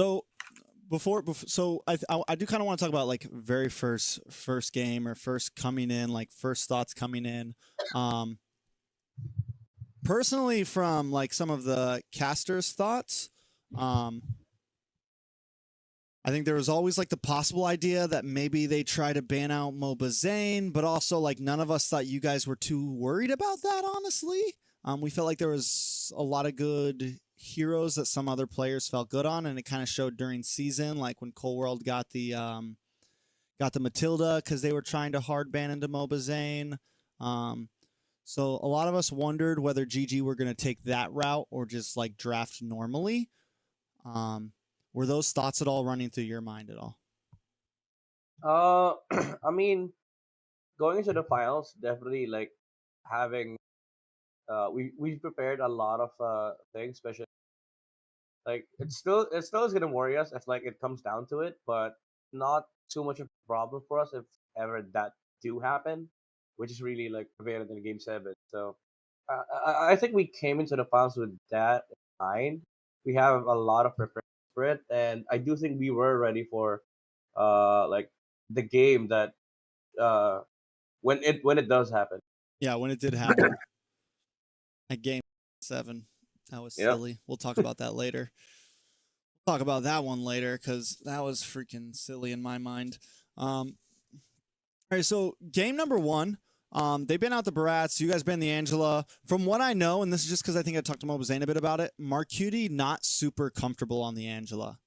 So so I do kind of want to talk about like very first game or first coming in, like first thoughts coming in. Um, Personally, from like some of the casters' thoughts, um, I think there was always like the possible idea that maybe they try to ban out Mobazane, but also like none of us thought you guys were too worried about that, honestly. We felt like there was a lot of good heroes that some other players felt good on, and it kind of showed during season, like when Cold World got the Matilda because they were trying to hard ban into Mobazane. So a lot of us wondered whether GG were going to take that route or just like draft normally. Were those thoughts at all running through your mind at all? I mean, going into the finals, definitely like having we prepared a lot of things, especially like it's still is gonna worry us if like it comes down to it, but not too much of a problem for us if ever that do happen, which is really like prevalent in game 7. So I think we came into the finals with that in mind. We have a lot of preparation for it, and I do think we were ready for like the game that uh when it does happen. Yeah, when it did happen at game 7, that was Yeah. silly. We'll talk about that later. We'll talk about that one later because that was freaking silly in my mind. All right, so game number 1, they been out the Barats. You guys been the Angela. From what I know, and this is just because I think I talked to Mobazane a bit about it, Marcuti not super comfortable on the Angela.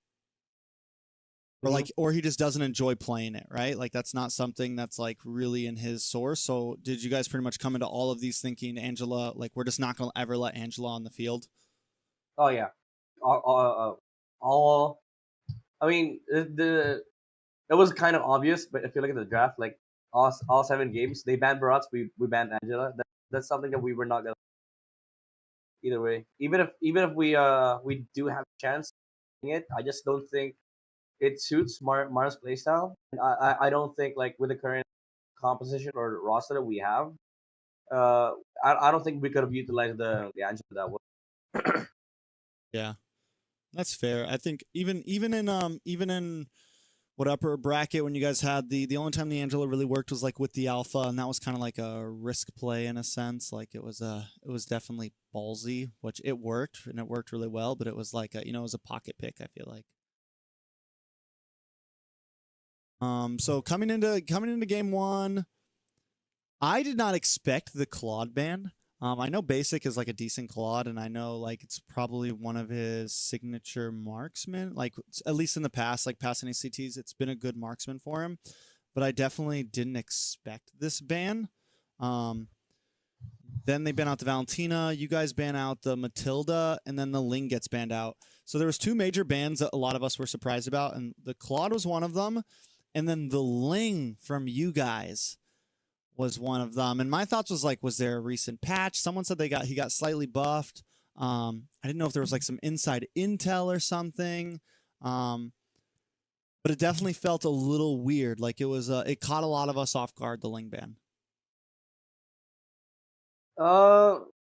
Or hmm like, or he just doesn't enjoy playing it, right? Like that's not something that's like really in his source. So did you guys pretty much come into all of these thinking Angela, like we're just not gonna ever let Angela on the field? Oh yeah. All I mean, it was kind of obvious, but if you look at the draft, like all 7 games, they banned Barats, we banned Angela. That's something that we were not gonna either way. Even if we do have a chance doing it, I just don't think it suits Mara's playstyle. And I don't think like with the current composition or roster that we have, uh I don't think we could have utilized the Angela that well. Yeah, that's fair. I think even in what upper bracket when you guys had the only time the Angela really worked was like with the alpha, and that was kind of like a risk play in a sense. Like it was definitely ballsy, which it worked and it worked really well, but it was like it was a pocket pick, I feel like. So coming into game 1, I did not expect the Claude ban. I know Basic is like a decent Claude, and I know like it's probably one of his signature marksmen. Like at least in the past, like past NACTs, it's been a good marksman for him. But I definitely didn't expect this ban. Um, then they ban out the Valentina. You guys ban out the Matilda, and then the Ling gets banned out. So there was 2 major bans that a lot of us were surprised about, and the Claude was one of them, and then the Ling from you guys was one of them. And my thoughts was like, was there a recent patch? Someone said he got slightly buffed. I didn't know if there was like some inside intel or something. But it definitely felt a little weird. Like it caught a lot of us off guard, the Ling ban.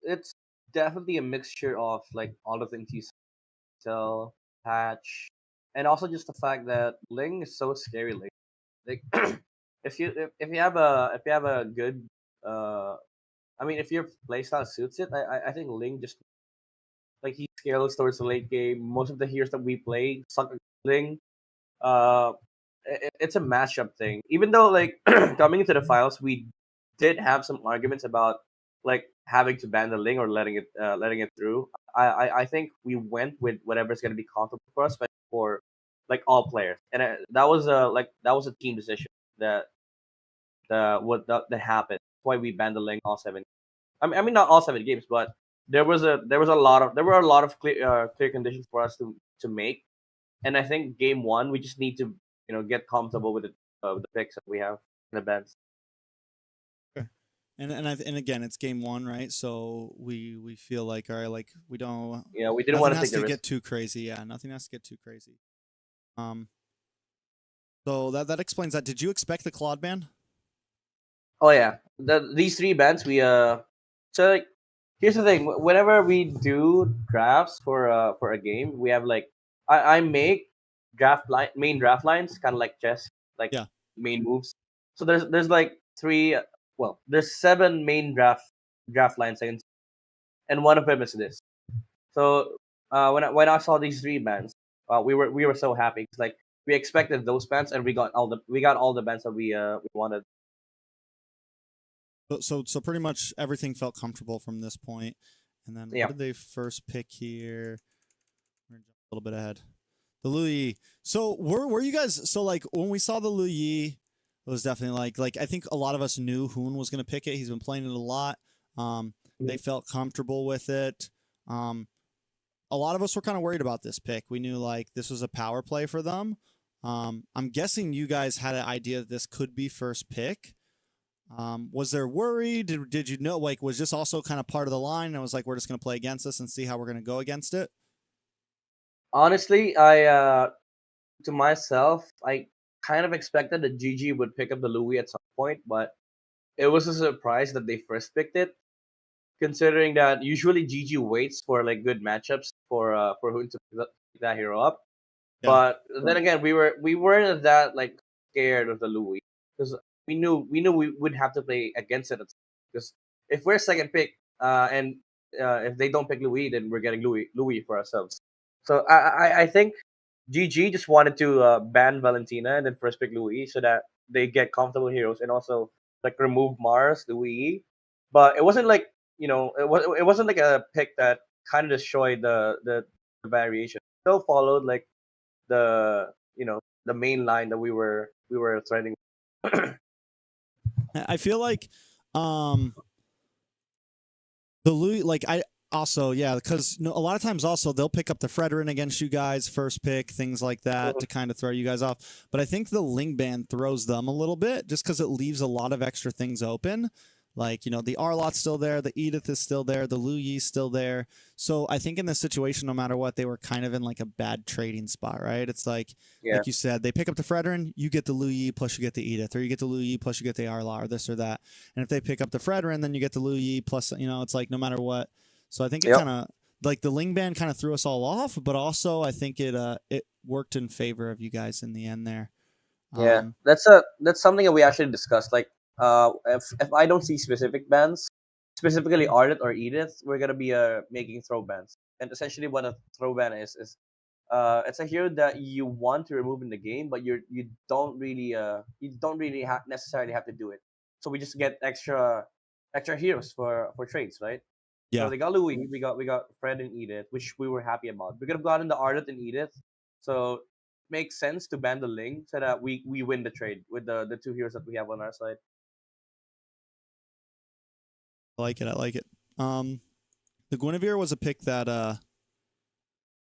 It's definitely a mixture of like all the things you sell, patch, and also just the fact that Ling is so scary. Like if you have a good I mean if your playstyle suits it, I think Ling just like he scales towards the late game. Most of the heroes that we play suck at Ling. Uh, it's a matchup thing. Even though like coming into the finals, we did have some arguments about like having to ban the Ling or letting it through. I think we went with whatever's gonna be comfortable for us, but for like all players, and that was a team decision that that happened. That's why we banned the Ling all 7. I mean not all 7 games, but there were a lot of clear conditions for us to make, and I think game 1 we just need to get comfortable with the picks that we have in the bets. Sure. And again, it's game 1, right? So we feel like, all right, like we don't, Yeah, we didn't nothing want to take has the to risk. get too crazy. Yeah, nothing has to get too crazy. Um, so that explains that. Did you expect the Claude ban? Oh yeah, these 3 bands we so like here's the thing. Whenever we do drafts for a game, we have like I make main draft lines, kind of like chess, like Yeah. main moves. So there's like three. Well, there's seven main draft lines, and one of them is this. So when I saw these three bands, we were so happy. It's like we expected those bands, and we got all the bands that we wanted. So pretty much everything felt comfortable from this point. And then what Yeah. did they first pick here? We're gonna jump a little bit ahead. The Louis. So were you guys, so like when we saw the Louis, it was definitely like I think a lot of us knew Hoon was gonna pick it. He's been playing it a lot. They felt comfortable with it. A lot of us were kind of worried about this pick. We knew like this was a power play for them. I'm guessing you guys had an idea that this could be first pick. Was there worry? Did you know, like, was this also kind of part of the line? And it was like, we're just going to play against this and see how we're going to go against it? Honestly, to myself, I kind of expected that GG would pick up the Louis at some point, but it was a surprise that they first picked it, considering that usually GG waits for like good matchups for Hoon to pick that hero up. Yeah. But then again, we weren't that like scared of the Louis because we knew we would have to play against it because if we're second pick and if they don't pick Louis, then we're getting Louis for ourselves. So I think GG just wanted to ban Valentina and then first pick Louis so that they get comfortable heroes and also like remove Mars Louis. But it wasn't like it wasn't like a pick that kind of destroyed the variation. Still followed like the main line that we were threading. I feel like the Louis, like I also, yeah, because a lot of times also they'll pick up the Fredrin against you guys, first pick, things like that to kind of throw you guys off. But I think the Ling Band throws them a little bit just because it leaves a lot of extra things open. Like, the Arlot's still there, the Edith is still there, the Lu Yi's still there. So I think in this situation, no matter what, they were kind of in like a bad trading spot, right? It's like Yeah. you said, they pick up the Fredrin, you get the Lu Yi plus you get the Edith, or you get the Lu Yi plus you get the Arlot, or this or that. And if they pick up the Fredrin, then you get the Lu Yi plus, it's like no matter what. So I think it Yep. kind of, like the Ling Band kind of threw us all off, but also I think it worked in favor of you guys in the end there. Yeah, that's something that we actually discussed. Like, if I don't see specific bands, specifically Ardent or Edith, we're gonna be making throw bans. And essentially, what a throw ban is it's a hero that you want to remove in the game, but you don't really necessarily have to do it. So we just get extra heroes for trades, right? So Yeah. they got Louis, we got Fred and Edith, which we were happy about. We could have gotten the Ardent and Edith, so makes sense to ban the Ling so that we win the trade with the two heroes that we have on our side. I like it. I like it. The Guinevere was a pick that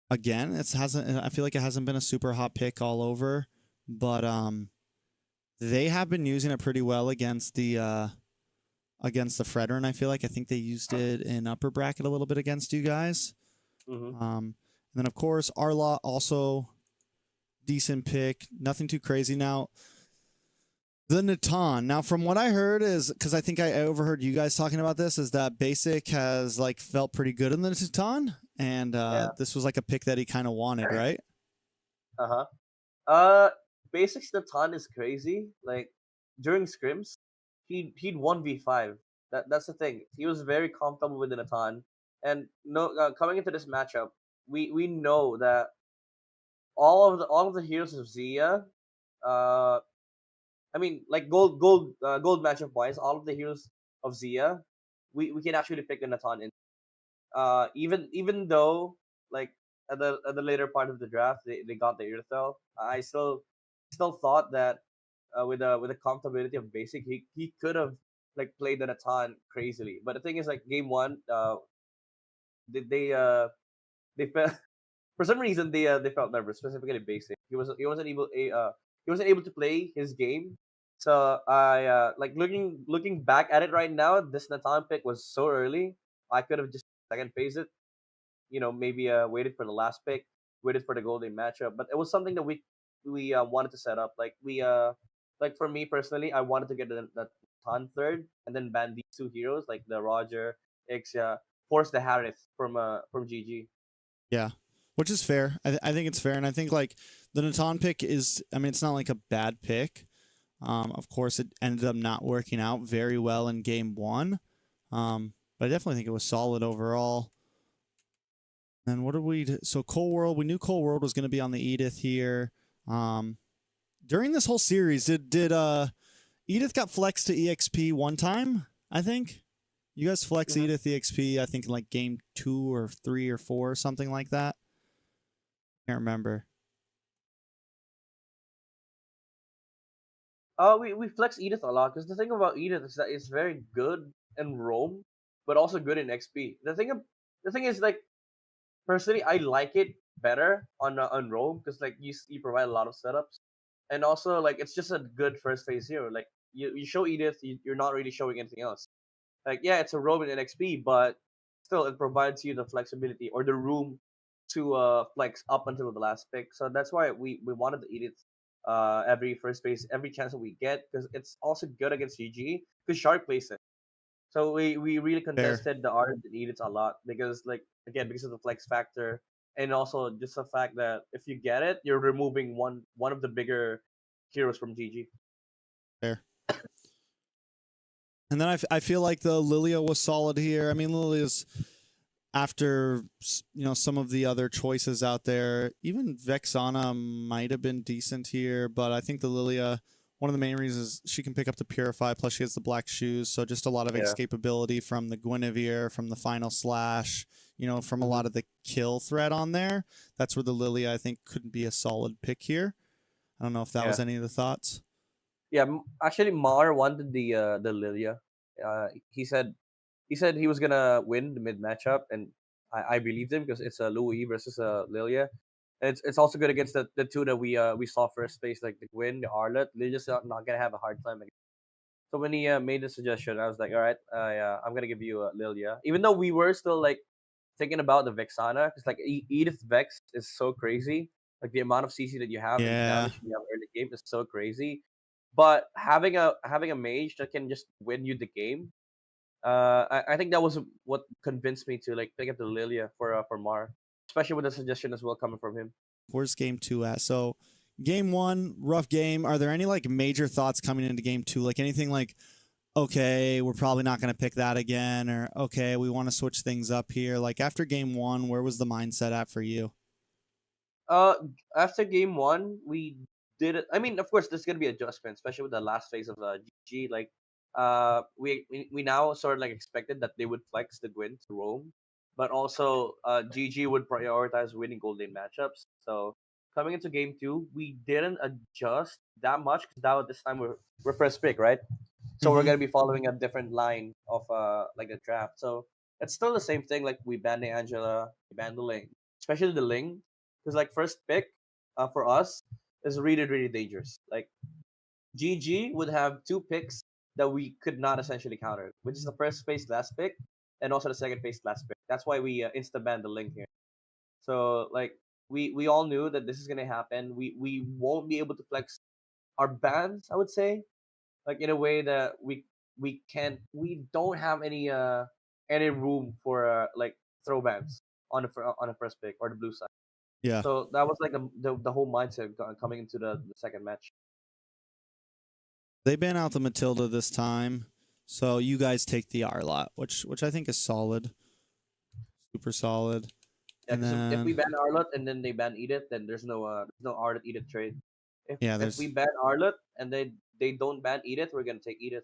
again, I feel like it hasn't been a super hot pick all over, but they have been using it pretty well against the Fredrin. I think they used it in upper bracket a little bit against you guys. Mm-hmm. And then of course Arlot also decent pick, nothing too crazy. Now the Natan. Now, from what I heard is, because I think I overheard you guys talking about this, is that Basic has like felt pretty good in the Natan, and Yeah. this was like a pick that he kind of wanted, right? Uh-huh. Basics the ton is crazy. Like during scrims, he'd 1v5. That's the thing. He was very comfortable with the Natan. And no coming into this matchup, we know that all of the heroes of Zia, uh I mean, like gold matchup wise, all of the heroes of Zia, we can actually pick a Natan in. Even though like at the later part of the draft they got the Irithel, I still thought that with the comfortability of basic, he could have like played the Natan crazily. But the thing is, like game one, they they uh they felt for some reason they felt nervous, specifically basic. He wasn't able to play his game. So I like looking back at it right now, this Natan pick was so early. I could have just second phased it, maybe waited for the last pick, waited for the golden matchup. But it was something that we wanted to set up. Like for me personally, I wanted to get the Natan third and then ban these two heroes like the Roger, Ixia, force the Harith from GG. Yeah. which is fair. I think it's fair, and I think like the Natan pick is. I mean, it's not like a bad pick. Of course, it ended up not working out very well in game one, but I definitely think it was solid overall. And what did we do? So Cold World, we knew Cold World was going to be on the Edith here. During this whole series, did Edith got flexed to EXP one time? I think you guys flex Edith EXP. I think in like game 2 or 3 or 4 or something like that. Can't remember. We flex Edith a lot because the thing about Edith is that it's very good in Roam, but also good in XP. The thing is like personally, I like it better on Roam because like you provide a lot of setups, and also like it's just a good first phase hero. Like you show Edith, you're not really showing anything else. Like yeah, it's a Roam in NXP, but still it provides you the flexibility or the room to flex up until the last pick. So that's why we wanted to eat it every first phase, every chance that we get, because it's also good against GG because Shark plays it. So we really Fair. contested the art and Edith a lot because like again because of the flex factor and also just the fact that if you get it, you're removing one of the bigger heroes from GG. Fair. And then I feel like the Lilia was solid here. I mean, Lilia's after some of the other choices out there, even Vexana might have been decent here, but I think the Lilia, one of the main reasons she can pick up the Purify, plus she has the black shoes, so just a lot of escapability from the Guinevere, from the final slash, from a lot of the kill threat on there. That's where the Lilia I think could be a solid pick here. I don't know if that was any of the thoughts. Yeah, actually, Mar wanted the Lilia. He said he was gonna win the mid matchup, and I believed him because it's a Louis versus a Lilia. It's also good against the two that we saw first phase, like the Gwyn, the Arlet. They're just not gonna have a hard time. So when he made the suggestion, I was like, all right, I'm gonna give you a Lilia, even though we were still like thinking about the Vexana, because like Edith Vex is so crazy. Like the amount of CC that you have and the damage you have early game is so crazy. But having a mage that can just win you the game, I think that was what convinced me to like pick up the Lilia for Mar, especially with the suggestion as well coming from him. Where's game 2 at? So game 1, rough game. Are there any like major thoughts coming into game 2? Like anything like, okay, we're probably not going to pick that again, or okay, we want to switch things up here. Like after game 1, where was the mindset at for you? After game 1, we did it. I mean, of course, there's gonna be adjustments, especially with the last phase of GG. Like, we now sort of like expected that they would flex the Gwyn to roam, but also GG would prioritize winning gold lane matchups. So coming into game 2, we didn't adjust that much because now this time we're first pick, right? So we're gonna be following a different line of like a draft. So it's still the same thing. Like we banned the Angela, we banned the Ling, especially the Ling, because like first pick for us is really dangerous. Like GG would have two picks that we could not essentially counter, which is the first phase last pick and also the second phase last pick. That's why we insta banned the Ling here. So like we all knew that this is gonna happen. We won't be able to flex our bans, I would say, like in a way that we don't have any room for like throw bans on the first pick or the blue side. Yeah. So that was like the whole mindset coming into the second match. They ban out the Matilda this time, so you guys take the Arlot, which I think is solid, super solid. Yeah, And because if we then ban Arlot and then they ban Edith, then there's no Arlot Edith trade. If we there's ban Arlot and they don't ban Edith, we're gonna take Edith.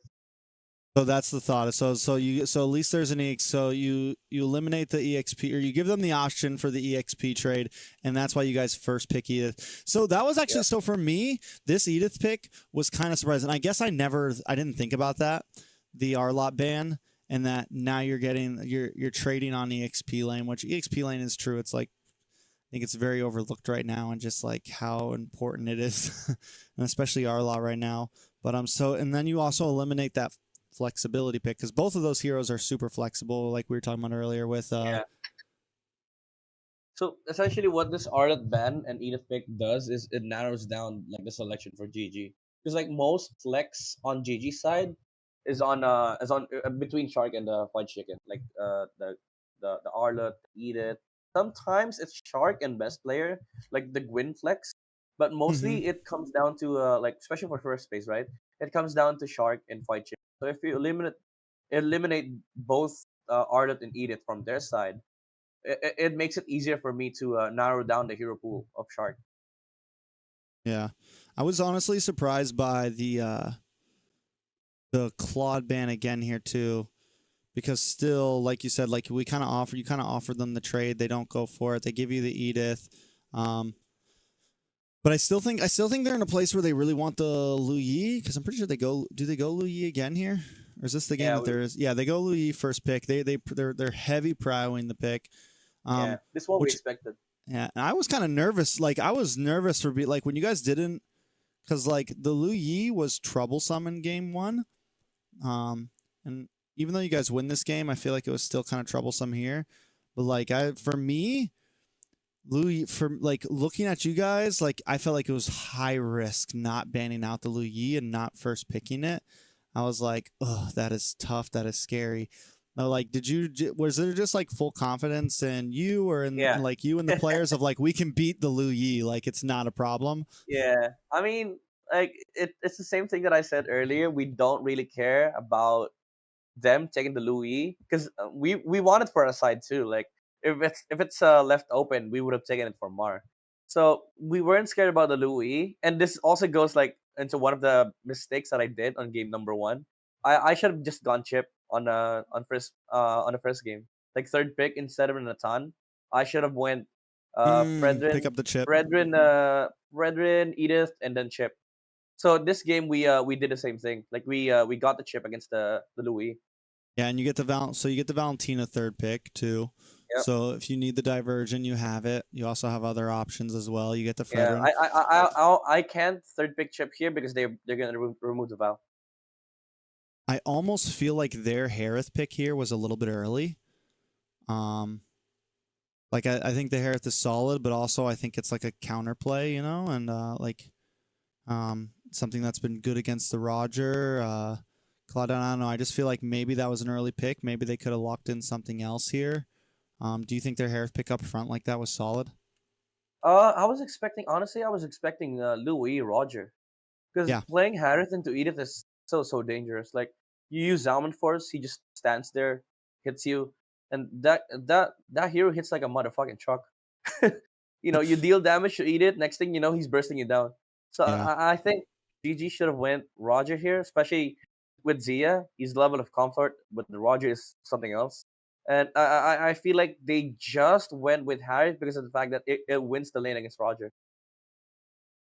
so that's the thought. So at least there's an EX. So you eliminate the EXP, or you give them the option for the EXP trade, and that's why you guys first pick Edith. So that was actually so for me, this Edith pick was kind of surprising. I guess I didn't think about that, the Arlot ban, and that now you're trading on EXP lane, which EXP lane is true. It's like I think it's very overlooked right now, and just like how important it is, and especially Arlot right now. But and then you also eliminate that flexibility pick because both of those heroes are super flexible, like we were talking about earlier with So essentially, what this Arlot ban and Edith pick does is it narrows down like the selection for GG. Because like most flex on GG side is on between Shark and the Fudge Chicken, like the Arlot, Edith. sometimes it's Shark and best player, like the Gwyn flex, but Hmm. mostly it comes down to like especially for first phase, right? It comes down to Shark and Fight Chip. So if you eliminate both Ardent and Edith from their side, it makes it easier for me to narrow down the hero pool of Shark. Yeah, I was honestly surprised by the Claude ban again here too, because still, like you said, like you kind of offer them the trade. They don't go for it. They give you the Edith. Um, but I still think they're in a place where they really want the Lu Yi, because I'm pretty sure they go. Do they go Lu Yi again here, or is this the game Yeah, that there is? Yeah, they go Lu Yi first pick. They're heavy prowing the pick. yeah, Um, this is what we which expected. yeah, and I was kind of nervous. Like I was nervous for like when you guys didn't, because like the Lu Yi was troublesome in game one. And even though you guys win this game, I feel like it was still kind of troublesome here. But like for me, Louis, for like looking at you guys, like I felt like it was high risk not banning out the Lu Yi and not first picking it. I was like, oh, that is tough. That is scary. No, like, was there just like full confidence in you or in Yeah, like you and the players of like we can beat the Lu Yi, like it's not a problem? yeah. I mean, like it's the same thing that I said earlier. We don't really care about them taking the Louis because we want it for our side too. Like if it's left open, we would have taken it for Mar. So we weren't scared about the Louis, and this also goes like into one of the mistakes that I did on game number one. I should have just gone chip on the first game, like third pick instead of Nathan. I should have went Pick Fredrin, up the chip. Fredrin, Edith, and then chip. So this game we did the same thing. Like we got the chip against the Louis. Yeah, and you get so you get the Valentina third pick too. Yep. So if you need the diversion, you have it. You also have other options as well. You get the Yeah, Fredrin. I can't third pick chip here because they're gonna remove the Val. I almost feel like their Harith pick here was a little bit early. Um, like I think the Harith is solid, but also I think it's like a counterplay, you know, and like something that's been good against the Roger. Claude, I don't know. I just feel like maybe that was an early pick. Maybe they could have locked in something else here. Do you think their Harith pick up front like that was solid? I was expecting honestly, I was expecting Louis Roger because Yeah. playing Harith into Edith is so dangerous. Like you use Zalman Force, he just stands there, hits you, and that hero hits like a motherfucking truck. You deal damage to Edith. Next thing you know, he's bursting you down. So Yeah. I think GG should have went Roger here, especially with Zia. His level of comfort with the Roger is something else. And I feel like they just went with Harris because of the fact that it wins the lane against Roger.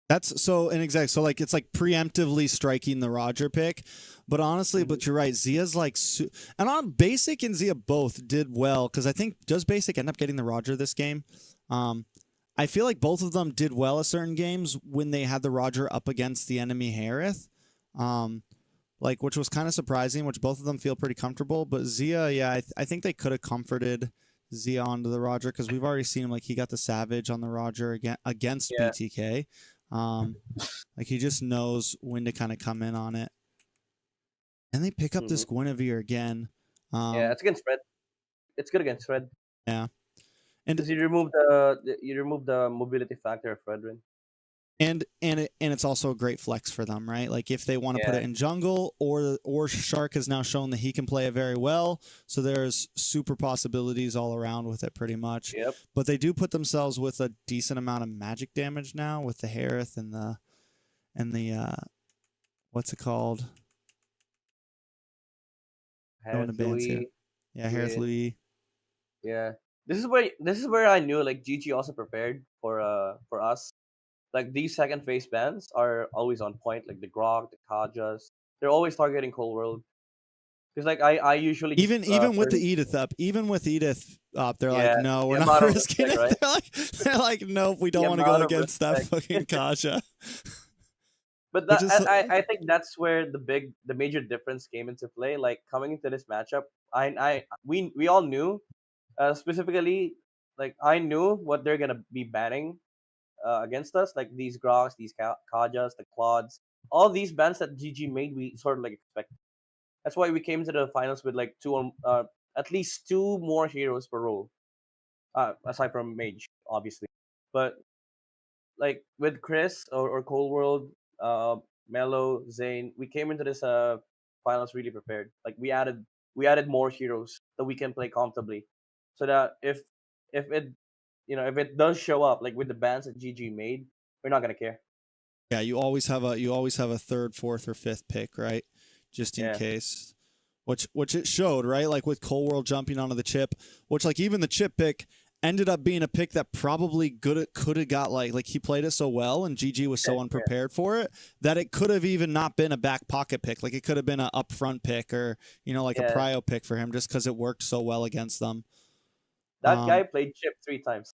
That's so an exact. So like it's like preemptively striking the Roger pick, but honestly, Hmm. but you're right. Zia's like, and on Basic and Zia both did well because I think does Basic end up getting the Roger this game? Um, I feel like both of them did well at certain games when they had the Roger up against the enemy Harith, um, like which was kind of surprising. Which both of them feel pretty comfortable, but Zia, yeah, I think they could have comforted Zia onto the Roger because we've already seen him like he got the Savage on the Roger against Yeah. BTK. Um, like he just knows when to kind of come in on it. And they pick up Hmm. this Guinevere again. Yeah, it's against Red. It's good against Red Yeah. And because you remove the mobility factor of Fredrin. and it's also a great flex for them, right? Like if they want to put Yeah. it in jungle, or Shark has now shown that he can play it very well. So there's super possibilities all around with it, pretty much. Yep. But they do put themselves with a decent amount of magic damage now with the Harith and the what's it called? Going to Harris bans here. Louis. Yeah, Harith Gwyn. Louis. Yeah. This is where I knew like GG also prepared for us. Like these second phase bands are always on point, like the Grog, the Kajas. They're always targeting Cold World. Because like I usually just Even with the turn. Edith up, they're like, Yeah, no, the we're not amount of risking respect, it. right? They're like, nope, we The don't want to go amount of against that respect. fucking Kaja. But Which that is I think that's where the major difference came into play. Like coming into this matchup, we all knew specifically, like I knew what they're gonna be banning against us, like these Grogs, these Kajas, the Claudes, all these bans that GG made, we sort of like expect. That's why we came to the finals with like at least two more heroes per role. aside from Mage, obviously. But like with Chris or Cold World, Mello, Zane, we came into this finals really prepared. Like we added more heroes that we can play comfortably, so that if it if it does show up like with the bans that GG made, we're not gonna care. Yeah, you always have a third, fourth, or fifth pick, right? Just in Yeah, case. Which it showed, right? Like with Cold World jumping onto the chip, which like even the chip pick ended up being a pick that probably could have got like he played it so well and GG was so yeah. unprepared for it that it could have even not been a back pocket pick. Like it could have been an upfront pick or like a Yeah. prio pick for him just because it worked so well against them. That Um, guy played chip 3 times.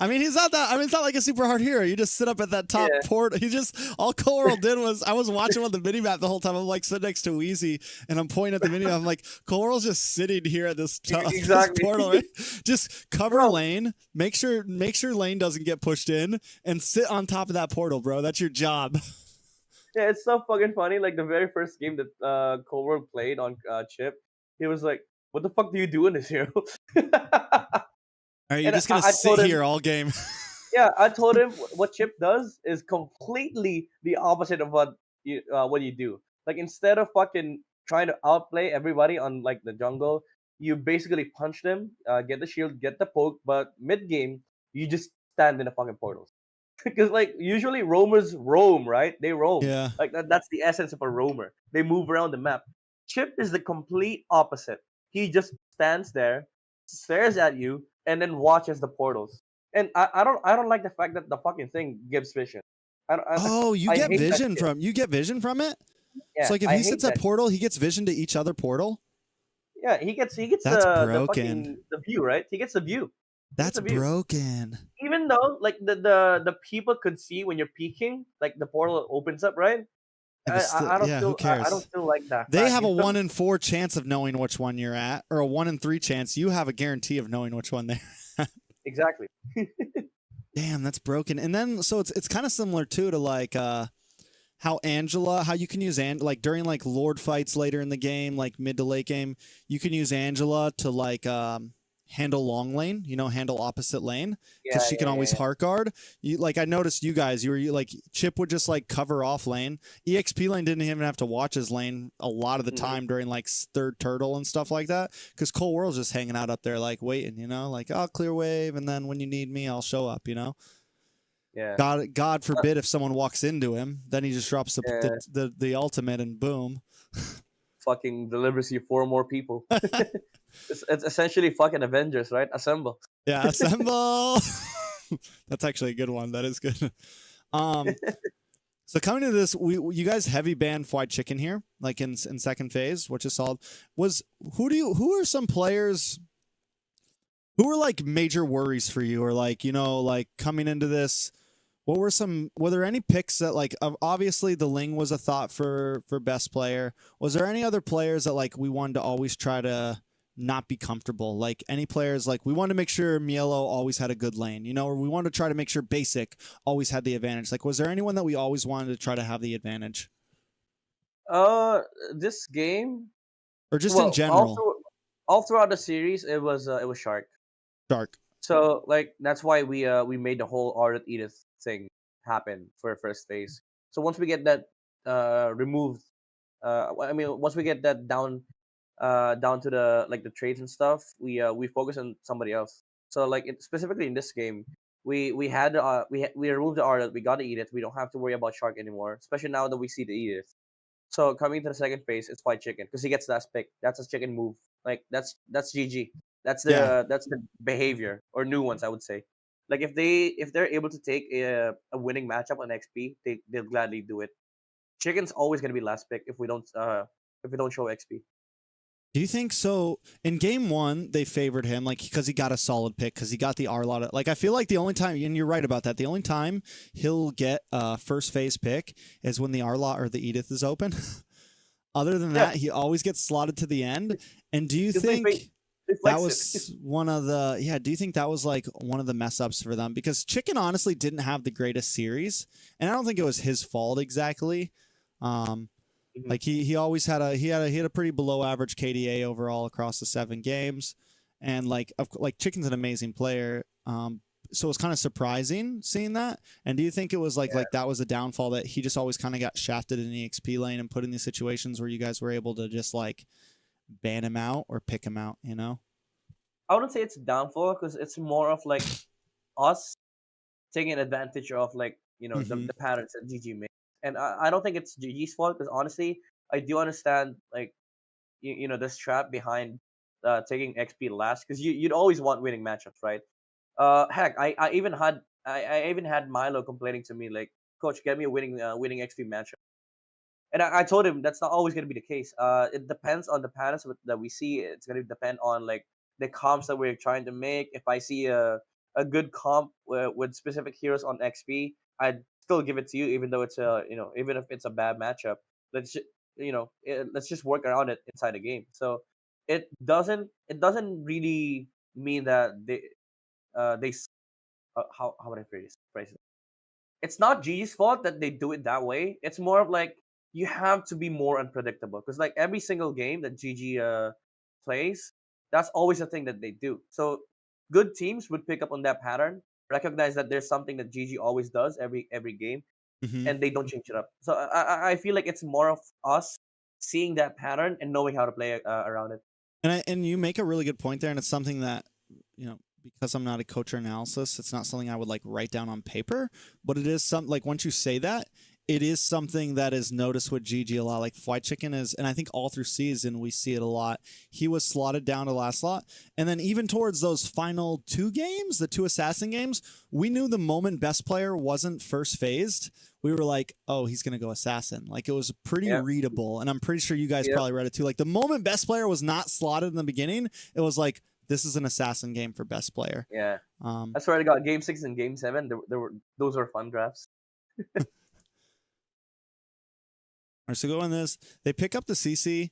I mean, he's not that. I mean, it's not like a super hard hero. You just sit up at that top Yeah, port. He just all Coral did was I was watching on the mini map the whole time. I'm like sitting next to Wheezy and I'm pointing at the mini map. I'm like, Coral's just sitting here at this, this exactly. portal. Right? Just cover Bro, lane. Make sure lane doesn't get pushed in and sit on top of that portal, bro. That's your job. yeah, it's so fucking funny. Like the very first game that Colbert played on Chip, he was like, "What the fuck do you do in this hero?" Are you And just gonna I sit told him, here all game? yeah, I told him what Chip does is completely the opposite of what you do. Like instead of fucking trying to outplay everybody on like the jungle, you basically punch them, get the shield, get the poke, but mid game you just stand in the fucking portals. Because like usually roamers roam, right? They roam. Yeah. Like that's the essence of a roamer. They move around the map. Chip is the complete opposite. He just stands there, stares at you, and then watches the portals. And I don't like the fact that the fucking thing gives vision. I don't, I, Oh, I hate that shit. you get vision from it. So Yeah, like if I he hate sits at that. portal, he gets vision to each other portal. Yeah, he gets That's the broken. fucking the view, right? He gets the view. He gets That's the view. broken. Even though like the people could see when you're peeking, like the portal opens up, right? Yeah, but still, I don't yeah, who feel I don't cares? feel like that They fact. have a 1 in 4 chance of knowing which one you're at, or a 1 in 3 chance. You have a guarantee of knowing which one they're at. Exactly. Damn, that's broken. And then so it's kind of similar too to like how you can use like during like Lord fights later in the game, like mid to late game, you can use Angela to like handle long lane, handle opposite lane Yeah, because she can yeah, yeah, always yeah. heart guard. You like I noticed you guys, like Chip would just like cover off lane. EXP lane didn't even have to watch his lane a lot of the Mhm. time during like third turtle and stuff like that because Cold World's just hanging out up there like waiting, like I'll clear wave and then when you need me I'll show up. Yeah. God forbid if someone walks into him, then he just drops Yeah. the ultimate and boom. Fucking delivers you 4 more people. It's essentially fucking Avengers, right? Assemble. Yeah, assemble. That's actually a good one. That is good. Um, so coming to this, you guys heavy banned Fried Chicken here, like in second phase, which is solid. Who are some players who were like major worries for you, or like like coming into this? Were there any picks that like obviously the Ling was a thought for best player. Was there any other players that like we wanted to always try to not be comfortable? Like any players like we wanted to make sure Mielo always had a good lane, or we wanted to try to make sure Basic always had the advantage. Like was there anyone that we always wanted to try to have the advantage? Uh, this game, Or just in well, general? all throughout the series, it was Shark. Dark. So like that's why we made the whole Ardent Edith thing happen for first phase. So once we get that removed, I mean once we get that down to the like the trades and stuff, we focus on somebody else. So like specifically in this game, we had we removed the Ardent, we got the Edith. We don't have to worry about Shark anymore, especially now that we see the Edith. So coming to the second phase, it's White Chicken because he gets last pick. That's a chicken move. Like that's GG. Yeah. That's the behavior or new ones I would say. Like if they're able to take a winning matchup on XP, they'll gladly do it. Chicken's always gonna be last pick if we don't show XP. Do you think so? In game one, they favored him like because he got a solid pick because he got the Arlott. Like I feel like the only time, and you're right about that, the only time he'll get a first phase pick is when the Arlott or the Edith is open. Other than Yeah, that, he always gets slotted to the end. And do you because think they that flex it. was one of the do you think that was like one of the mess ups for them? Because Chicken honestly didn't have the greatest series, and I don't think it was his fault exactly. Um, Mhm. like he always had a he had a pretty below average KDA overall across the 7 games. and like Chicken's an amazing player. So it was kind of surprising seeing that. And do you think it was like that was a downfall, that he just always kind of got shafted in the EXP lane and put in these situations where you guys were able to just like ban him out or pick him out, you know? I wouldn't say it's a downfall because it's more of like us taking advantage of like Mm-hmm. the patterns that GG makes, and I don't think it's GG's fault because honestly, I do understand like this trap behind taking XP last because you'd always want winning matchups, right? Heck, I even had Milo complaining to me like, Coach, get me a winning XP matchup. And I told him that's not always going to be the case. It depends on the patterns that we see. It's going to depend on like the comps that we're trying to make. If I see a good comp with specific heroes on XP, I'd still give it to you, even though it's even if it's a bad matchup. Let's just work around it inside the game. So it doesn't really mean that how would I phrase it? It's not G's fault that they do it that way. It's more of like you have to be more unpredictable because like every single game that GG plays, that's always a thing that they do. So good teams would pick up on that pattern, recognize that there's something that GG always does every game, Mm-hmm. and they don't change it up. So I feel like it's more of us seeing that pattern and knowing how to play around it. And you make a really good point there, and it's something that, because I'm not a coach or analysis, it's not something I would like write down on paper, but it is something like once you say that, it is something that is noticed with GG a lot. Like White Chicken is, and I think all through season we see it a lot. He was slotted down to last slot, and then even towards those final 2 games, the 2 assassin games, we knew the moment best player wasn't first phased, we were like, oh, he's going to go assassin. Like it was pretty readable. And I'm pretty sure you guys probably read it too. Like the moment best player was not slotted in the beginning, it was like, this is an assassin game for best player. Yeah. I swear to God, Game 6 and Game 7, those were fun drafts. All right, so go on this. They pick up the CC.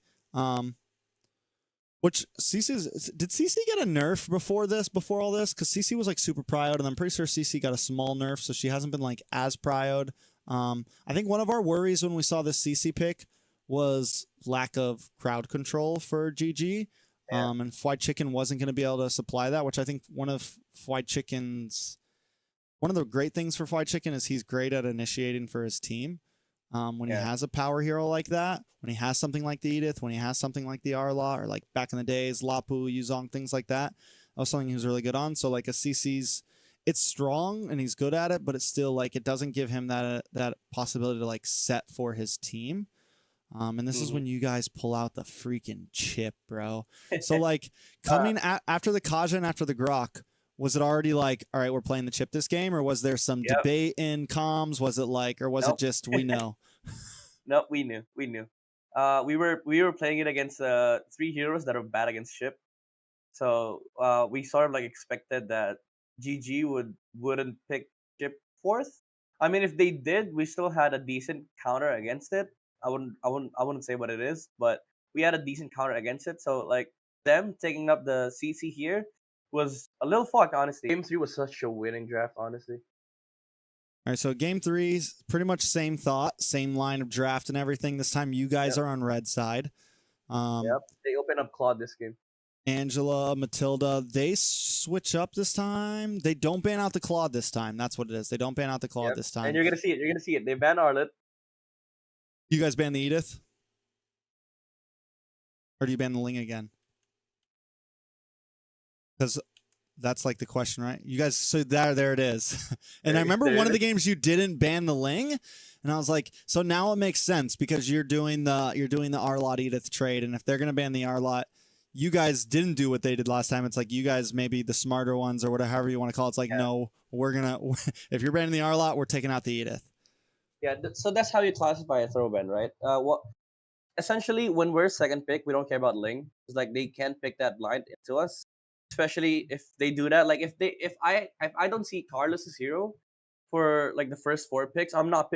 Which did CC get a nerf before all this? Because CC was like super prioed, and I'm pretty sure CC got a small nerf, so she hasn't been like as prioed. I think one of our worries when we saw this CC pick was lack of crowd control for GG. And Fried Chicken wasn't going to be able to supply that, which I think one of the great things for Fried Chicken is he's great at initiating for his team. When he has a power hero like that, when he has something like the Edith, when he has something like the Arla, or like back in the days, Lapu, Yuzong, things like that, that was something he was really good on. So like a CC's, it's strong and he's good at it, but it's still like it doesn't give him that possibility to like set for his team. And this is when you guys pull out the freaking chip, bro. So like coming after the Kaja and after the Grok, was it already like, all right, we're playing the chip this game, or was there some debate in comms? Was it like, or was it just we know? No, we knew. We were playing it against 3 heroes that are bad against chip. So we sort of like expected that GG wouldn't pick chip fourth. I mean, if they did, we still had a decent counter against it. I wouldn't say what it is, but we had a decent counter against it. So like them taking up the CC here was a little fucked, honestly. Game 3 was such a winning draft, honestly. All right, so game 3, pretty much same thought, same line of draft and everything. This time you guys are on red side. They open up Claude this game. Angela, Matilda, they switch up this time. They don't ban out the Claude this time. That's what it is. They don't ban out the Claude this time. And you're gonna see it. They ban Arlet. You guys ban the Edith? Or do you ban the Ling again? Because that's like the question, right? You guys, so there it is. And I remember one of the games you didn't ban the Ling, and I was like, so now it makes sense because you're doing the Arlot Edith trade, and if they're gonna ban the Arlot, you guys didn't do what they did last time. It's like you guys maybe the smarter ones or whatever you want to call it. It's like no, we're gonna if you're banning the Arlot, we're taking out the Edith. Yeah, so that's how you classify a throw ban, right? Essentially when we're second pick, we don't care about Ling. It's like they can't pick that blind into us. Especially if they do that. Like if I don't see Carlos's hero for like the first 4 picks, I'm not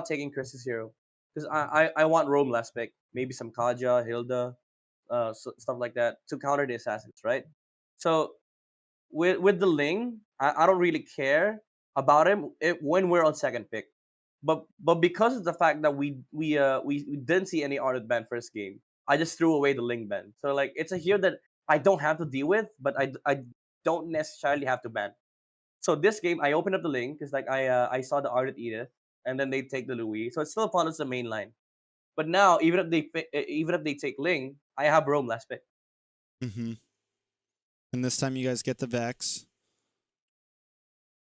taking Chris's hero. Because I want Rome last pick. Maybe some Kaja, Hilda, stuff like that to counter the assassins, right? So with the Ling, I don't really care about him when we're on second pick. But because of the fact that we didn't see any Arlet ban first game, I just threw away the Ling ban. So like it's a hero that I don't have to deal with, but I don't necessarily have to ban. So this game, I opened up the link because like I saw the Ardent Edith, and then they take the Louis, so it still follows the main line. But now, even if they take Ling, I have Rome last pick. Mm-hmm. And this time you guys get the Vex.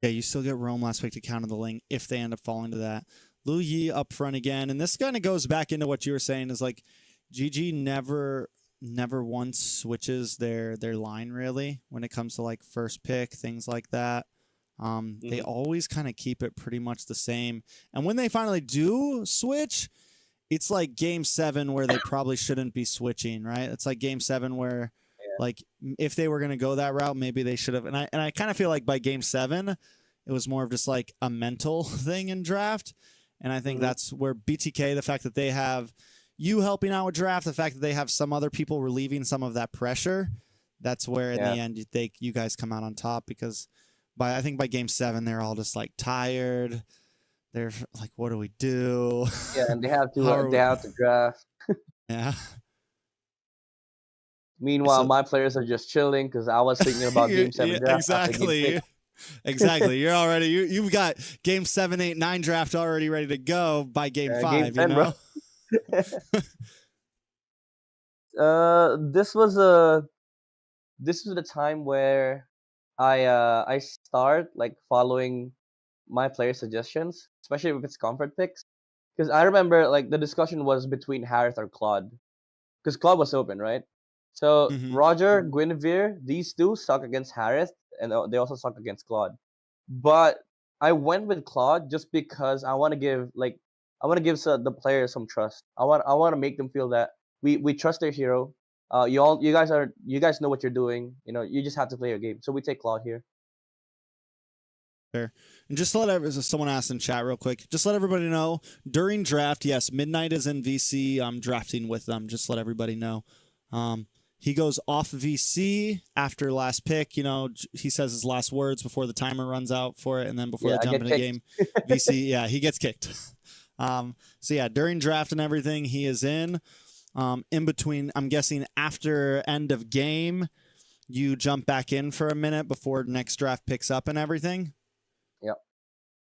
Yeah, you still get Rome last pick to counter the Ling if they end up falling to that. Lu Yi up front again, and this kind of goes back into what you were saying is like GG never once switches their line really when it comes to like first pick, things like that. They always kind of keep it pretty much the same. And when they finally do switch, it's like game 7 where they probably shouldn't be switching, right? It's like game 7 where like if they were going to go that route, maybe they should have. And I kind of feel like by game 7, it was more of just like a mental thing in draft. And I think that's where BTK, the fact that they have you helping out with draft, the fact that they have some other people relieving some of that pressure, that's where in the end you guys come out on top, because I think by game 7 they're all just like tired. They're like, what do we do? Yeah, and they have to draft. Yeah. Meanwhile, my players are just chilling because I was thinking about game 7 draft. Exactly. Exactly. You're already you've got game 7, 8, 9 draft already ready to go by game 5. Game 10, you know. This was the time where I start like following my player suggestions, especially if it's comfort picks. Because I remember like the discussion was between Harith or Claude, because Claude was open, right? So Roger, Guinevere, these two suck against Harith, and they also suck against Claude. But I went with Claude just because I want to give the players some trust. I want to make them feel that we trust their hero. You guys know what you're doing. You know, you just have to play your game. So we take Claude here. Fair. And just to let someone asked in chat real quick, just let everybody know during draft, yes, Midnight is in VC. I'm drafting with them. Just let everybody know. He goes off VC after last pick. You know, he says his last words before the timer runs out for it, and then before they jump in the game, VC, yeah, he gets kicked. So yeah, during draft and everything, he is in. In between, I'm guessing after end of game, you jump back in for a minute before next draft picks up and everything. Yep.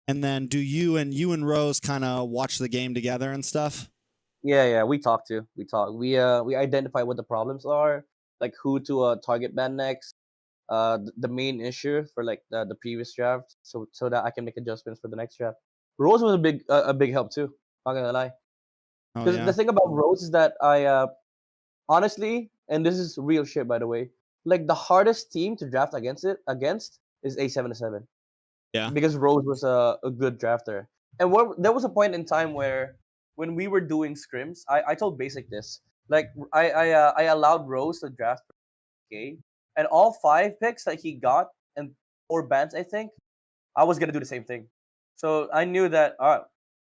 And then do you and Rose kind of watch the game together and stuff? Yeah, we talk. We identify what the problems are, like who to target ban next, the main issue for like the previous draft, so that I can make adjustments for the next draft. Rose was a big help too. Not gonna lie. Because the thing about Rose is that I honestly, and this is real shit by the way, like the hardest team to draft against is A77. Yeah. Because Rose was a good drafter. And there was a point in time where when we were doing scrims, I told Basic this. Like I allowed Rose to draft BTK, and all 5 picks that he got and 4 bans, I think, I was gonna do the same thing. So I knew that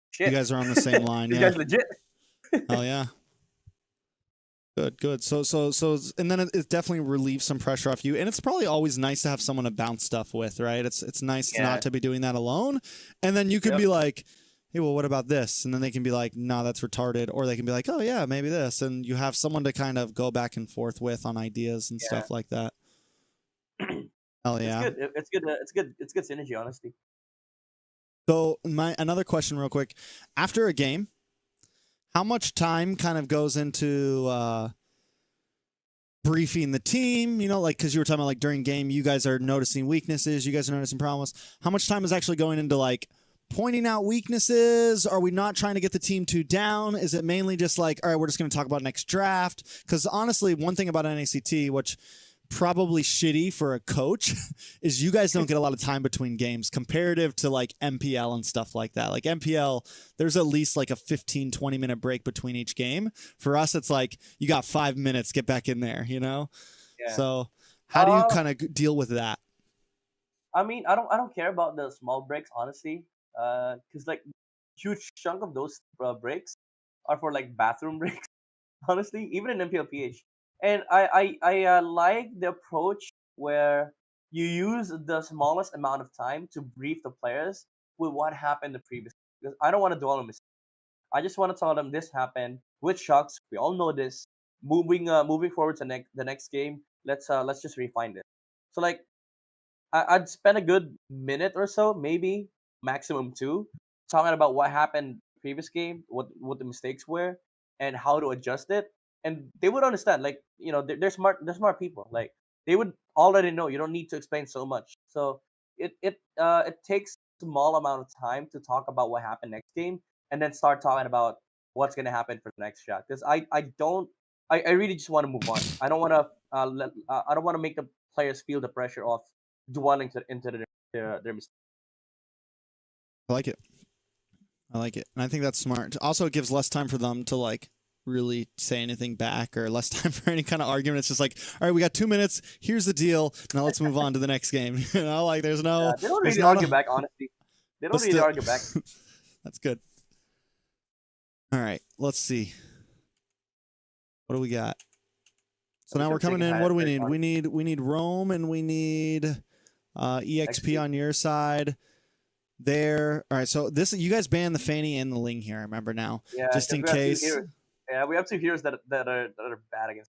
shit. You guys are on the same line. You guys legit. Oh yeah. Good. So, and then it definitely relieves some pressure off you, and it's probably always nice to have someone to bounce stuff with, right? It's nice not to be doing that alone, and then you could be like, hey, well, what about this? And then they can be like, no, that's retarded, or they can be like, oh yeah, maybe this, and you have someone to kind of go back and forth with on ideas and stuff like that. Hell yeah, it's good. It's good synergy, honestly. So another question, real quick, after a game, how much time kind of goes into briefing the team? You know, like, because you were talking about like during game, you guys are noticing weaknesses, you guys are noticing problems. How much time is actually going into like pointing out weaknesses? Are we not trying to get the team too down? Is it mainly just like, all right, we're just going to talk about next draft? Because honestly, one thing about NACT, which probably shitty for a coach, is you guys don't get a lot of time between games comparative to like MPL and stuff like that. Like MPL, there's at least like a 15-20 minute break between each game. For us, it's like you got 5 minutes, get back in there, you know? So how do you kind of deal with that? I mean, I don't care about the small breaks, honestly, because like huge chunk of those breaks are for like bathroom breaks, honestly, even in MPL PH. And I like the approach where you use the smallest amount of time to brief the players with what happened the previous. Because I don't want to dwell on mistakes. I just want to tell them this happened, which sucks. We all know this. Moving forward to the next game, let's just refine this. So like I'd spend a good minute or so, maybe maximum two, talking about what happened previous game, what the mistakes were, and how to adjust it. And they would understand. Like they're smart people. Like they would already know. You don't need to explain so much. So it takes a small amount of time to talk about what happened next game, and then start talking about what's gonna happen for the next shot. Because I really just want to move on. I don't want to I don't want to make the players feel the pressure of dwelling into their mistakes. I like it. I like it. And I think that's smart. Also, it gives less time for them to like really say anything back or less time for any kind of argument. It's just like, all right, we got 2 minutes. Here's the deal. Now let's move on to the next game. Like there's no. They don't there's really not argue a, back, honestly. They but don't really still, argue back. that's good. All right, let's see. What do we got? So now we're coming in. What do we need? We need Rome and we need EXP on your side. There. All right. So this, you guys banned the Fanny and the Ling here. I remember now. Yeah, just in case. Yeah, we have two heroes that are bad against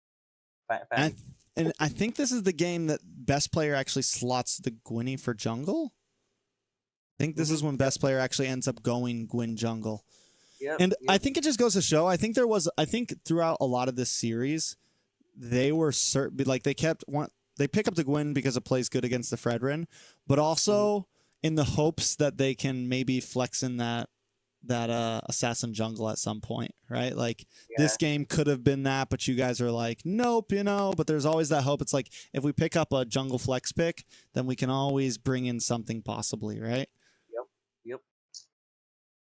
Fanny. And I think this is the game that best player actually slots the Gwynny for jungle. I think this is when best player actually ends up going Gwyn jungle. And I think it just goes to show. I think throughout a lot of this series, they were like they pick up the Gwyn because it plays good against the Fredrin, but also in the hopes that they can maybe flex in that assassin jungle at some point, right? Like this game could have been that, but you guys are like, nope, but there's always that hope. It's like if we pick up a jungle flex pick, then we can always bring in something possibly, right? Yep.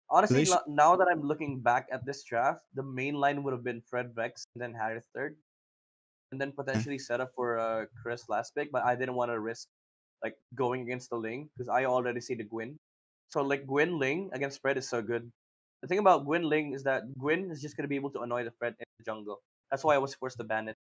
Honestly, now that I'm looking back at this draft, the main line would have been Fred Vex and then Harris third, and then potentially set up for Chris last pick, but I didn't want to risk like going against the Ling because I already see the Gwyn. So like Gwyn Ling against Fred is so good. The thing about Gwyn Ling is that Gwyn is just gonna be able to annoy the Fred in the jungle. That's why I was forced to ban it.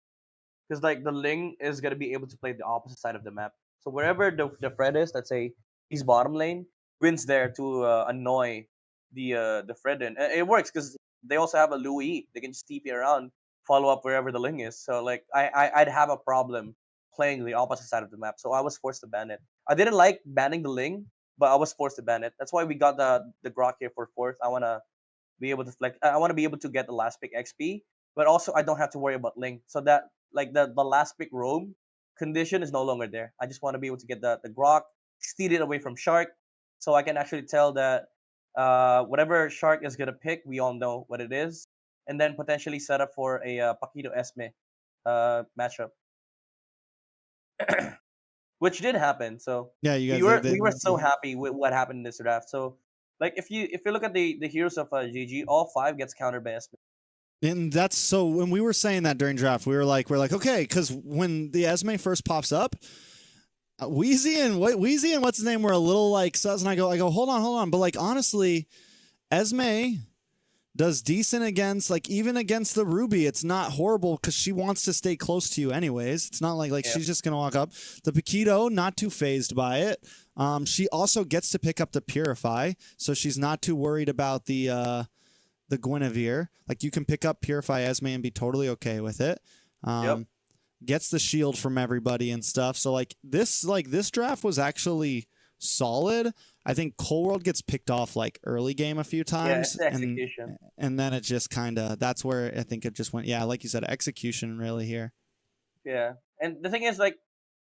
Because like the Ling is gonna be able to play the opposite side of the map. So wherever the Fred is, let's say he's bottom lane, Gwyn's there to annoy the Fred in. And it works because they also have a Louis. They can just TP around, follow up wherever the Ling is. So like I'd have a problem playing the opposite side of the map. So I was forced to ban it. I didn't like banning the Ling, but I was forced to ban it. That's why we got the Grok here for fourth. I wanna be able to flex. I wanna be able to get the last pick XP, but also I don't have to worry about Ling. So that like the last pick roam condition is no longer there. I just want to be able to get the Grok, steal it away from Shark, so I can actually tell that whatever Shark is gonna pick, we all know what it is, and then potentially set up for a Paquito Esme matchup. Which did happen. So yeah, you guys we were so happy with what happened in this draft. So like if you look at the heroes of GG, all 5 gets countered by Esme. And that's so when we were saying that during draft, we're like, okay, because when the Esme first pops up, Wheezy and what's his name were a little like sus, and I go, hold on, but like honestly, Esme does decent against like even against the Ruby. It's not horrible because she wants to stay close to you anyways. It's not like she's just gonna walk up. The Paquito, not too phased by it. She also gets to pick up the Purify, so she's not too worried about the Guinevere. Like you can pick up Purify Esme and be totally okay with it. Gets the shield from everybody and stuff. So like this draft was actually solid. I think Cold World gets picked off like early game a few times, and then it just kind of that's where I think it just went. Yeah, like you said, execution really here. Yeah, and the thing is like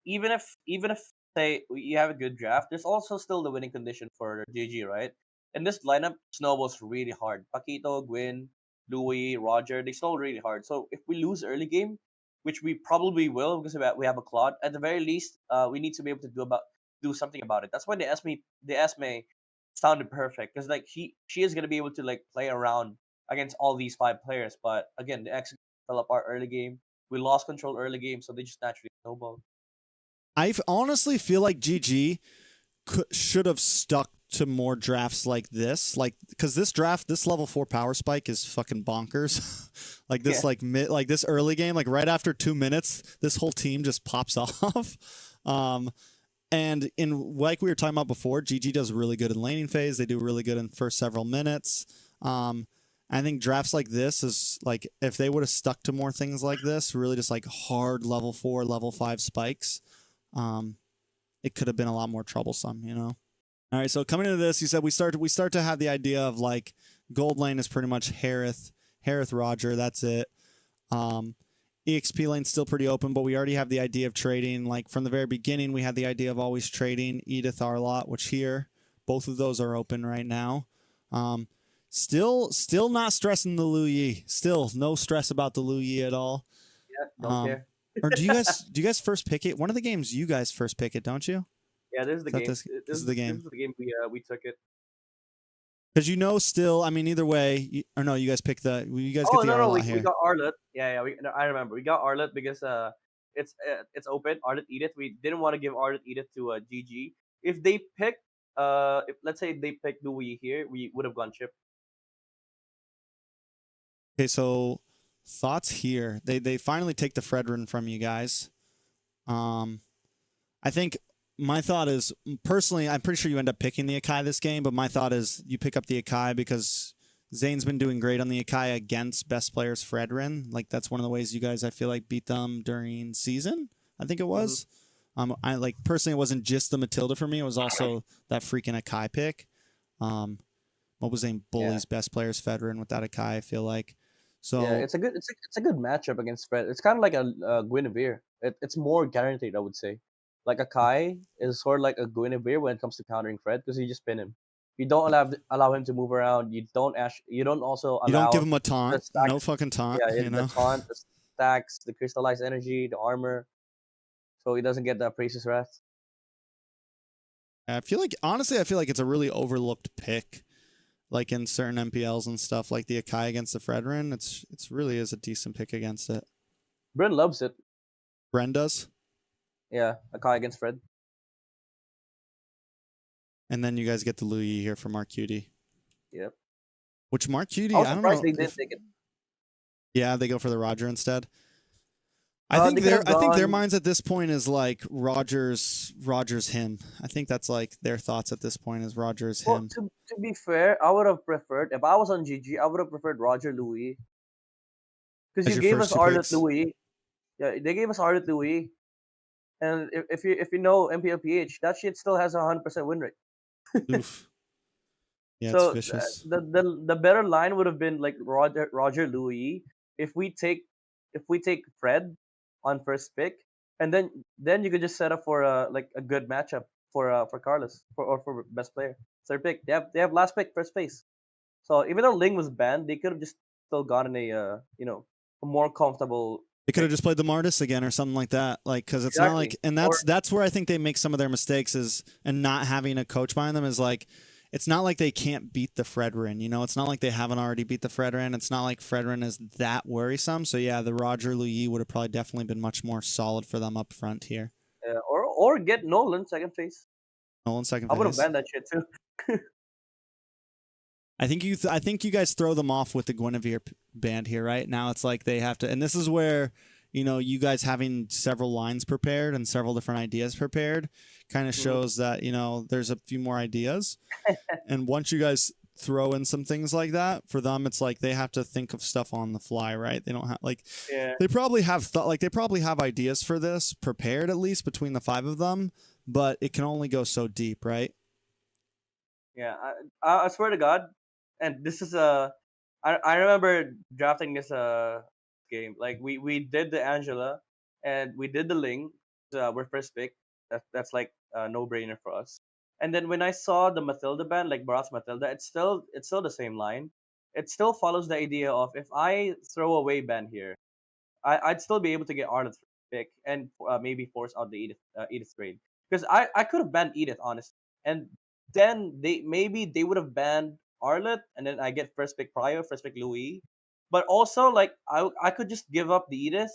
even if say you have a good draft, there's also still the winning condition for GG, right? And this lineup snowballs really hard. Paquito, Gwyn, Louis, Roger, they snowball really hard. So if we lose early game, which we probably will because we have a Claude, at the very least, we need to be able to do something about it. That's why the Esme sounded perfect because like she is gonna be able to like play around against all these 5 players. But again, the execution fell apart early game. We lost control early game, so they just naturally snowballed. I honestly feel like GG should have stuck to more drafts like this, like because this level 4 power spike is fucking bonkers. Like this like this early game, like right after 2 minutes, this whole team just pops off. And in like we were talking about before, GG does really good in laning phase. They do really good in first several minutes. And I think drafts like this is like if they would have stuck to more things like this, really just like hard level 4, level 5 spikes, it could have been a lot more troublesome, you know. All right, so coming into this, you said we start to have the idea of like gold lane is pretty much Harith, Roger. That's it. EXP lane's still pretty open, but we already have the idea of trading. Like from the very beginning, we had the idea of always trading Edith Arlott, which here both of those are open right now. Still not stressing the Lu Yi. Still no stress about the Lu Yi at all. Yeah, don't care. Or do you guys first pick it? One of the games you guys first pick it, don't you? Yeah, this is the game. This is the game. This is the game we took it. Because you know, still, I mean, either way, or no, you guys pick the. You guys Oh get the no, Arlott here. we got Arlott. Yeah, I remember. We got Arlott because it's open. Arlott Edith. We didn't want to give Arlott Edith to GG. If they pick if let's say they pick Louis here, we would have gone chip. Okay, so thoughts here. They finally take the Fredrin from you guys. I think my thought is personally, I'm pretty sure you end up picking the Akai this game, but my thought is you pick up the Akai because Zane's been doing great on the Akai against best players Fredrin. Like that's one of the ways you guys I feel like beat them during season. I think it was. I like personally it wasn't just the Matilda for me, it was also that freaking Akai pick. What was Zane bullies best players Fredrin with that Akai, I feel like. So yeah, it's a good matchup against Fred. It's kind of like a Guinevere. It's more guaranteed, I would say. Like Akai is sort of like a Guinevere when it comes to countering Fred because you just pin him. You don't allow him to move around. You don't also allow. You don't give him a taunt. No fucking taunt. Yeah, you know? The taunt, the stacks, the crystallized energy, the armor, so he doesn't get that Priestess Wrath. I feel like honestly, I feel like it's a really overlooked pick. Like in certain MPLs and stuff, like the Akai against the Fredrin, it's really is a decent pick against it. Bren loves it. Bren does? Yeah, Akai against Fred. And then you guys get the Lu Yi here for Mark Cutie. Yep. Which Mark Cutie, I was I don't know. surprised they didn't take it. Yeah, they go for the Roger instead. I think their minds at this point is like Roger's him. I think that's like their thoughts at this point is Roger's him. To be fair, I would have preferred if I was on GG, I would have preferred Roger Louis. Because you gave us Arlott Louis. Yeah, they gave us Arlott Louis. And if you know MPLPH, that shit still has a 100% win rate. Oof. Yeah, so it's vicious. The better line would have been like Roger Louis if we take Fred on first pick, and then you could just set up for a good matchup for Carlos for best player third pick. They have last pick first place. So even though Ling was banned, they could have just still gotten a more comfortable. They could have just played the Martis again or something like that, like because it's not like, and that's where I think they make some of their mistakes is, and not having a coach behind them is like. It's not like they can't beat the Fredrin, you know? It's not like they haven't already beat the Fredrin. It's not like Fredrin is that worrisome. So, yeah, the Roger Lu Yi would have probably definitely been much more solid for them up front here. Yeah, or get Nolan second phase. Nolan second phase. I would have banned that shit, too. I think you guys throw them off with the Guinevere band here, right? Now it's like they have to... And this is where... You know, you guys having several lines prepared and several different ideas prepared kind of shows that, you know, there's a few more ideas. And once you guys throw in some things like that, for them, it's like they have to think of stuff on the fly, right? They don't have, like, they probably have they probably have ideas for this prepared, at least between the 5 of them, but it can only go so deep, right? Yeah, I swear to God, and this is I remember drafting this game. Like we did the Angela and we did the Ling. We're first pick. That's like a no brainer for us. And then when I saw the Matilda band, like Barat's Matilda, it's still the same line. It still follows the idea of if I throw away band here, I'd still be able to get Arnott's pick and maybe force out the Edith trade because I could have banned Edith honestly, and then they would have banned Arlott, and then I get first pick Pryor, first pick Louis. But also, like, I could just give up the Edith,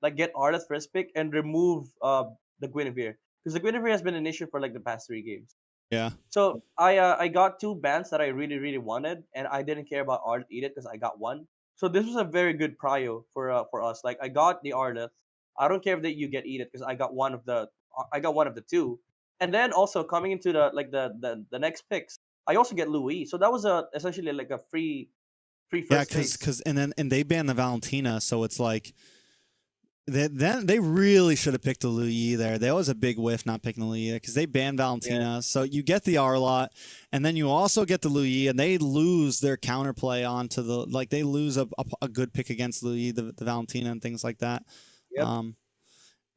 like, get Arlott first pick, and remove the Guinevere. Because the Guinevere has been an issue for, like, the past 3 games. Yeah. So, I got 2 bans that I really, really wanted, and I didn't care about Arlott Edith because I got 1. So, this was a very good prio for us. Like, I got the Arlott. I don't care if you get Edith because I got one of the 2. And then also coming into the next picks, I also get Louis. So that was essentially like a free Yeah, first phase. and they banned the Valentina, so it's like then they really should have picked the Lu Yi there. That was a big whiff not picking the Lu Yi because they banned Yeah. Valentina. So you get the Arlot, and then you also get the Lu Yi, and they lose their counterplay onto the they lose a good pick against Lu Yi, the Valentina and things like that. Yep. And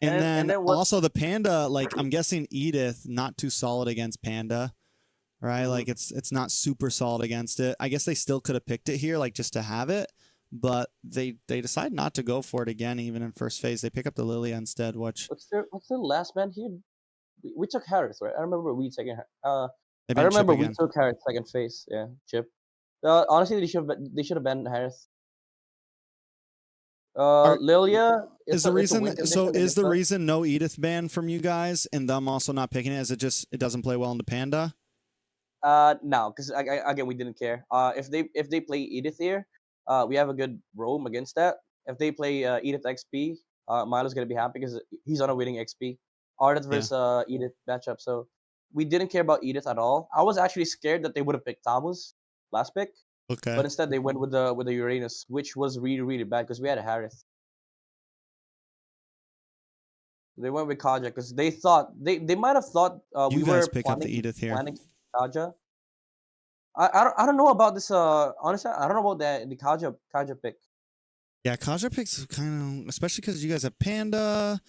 And then then what? also the Panda, I'm guessing Edith not too solid against Panda, right? Mhm. Like it's not super solid against it. I guess they still could have picked it here, just to have it, but they decide not to go for it again, even in first phase. They pick up the Lilia instead, which What's their last ban here? We took Harris, right? I remember we taking. they I banned Chip remember we again. took Harris second phase. Yeah, Chip. Honestly, they should have banned Harris. Are Lilia, is the it's a reason win so condition is against the us. reason no Edith ban from you guys and them also not picking it? Is it just it doesn't play well into Panda? No, because again we didn't care. If they play Edith here, we have a good roam against that. If they play Edith XP, Milo's gonna be happy because he's on a winning XP. Ardith Yeah. versus Edith matchup, so we didn't care about Edith at all. I was actually scared that they would have picked Tamus last pick, Okay. but instead they went with the Uranus, which was really bad because we had a Harith. They went with Kaja because they thought they might have thought You we guys were pick up the Edith here. planning Kaja. I don't know about this. Honestly, I don't know about the Kaja pick. Yeah, Kaja picks kind of, especially because you guys have Panda.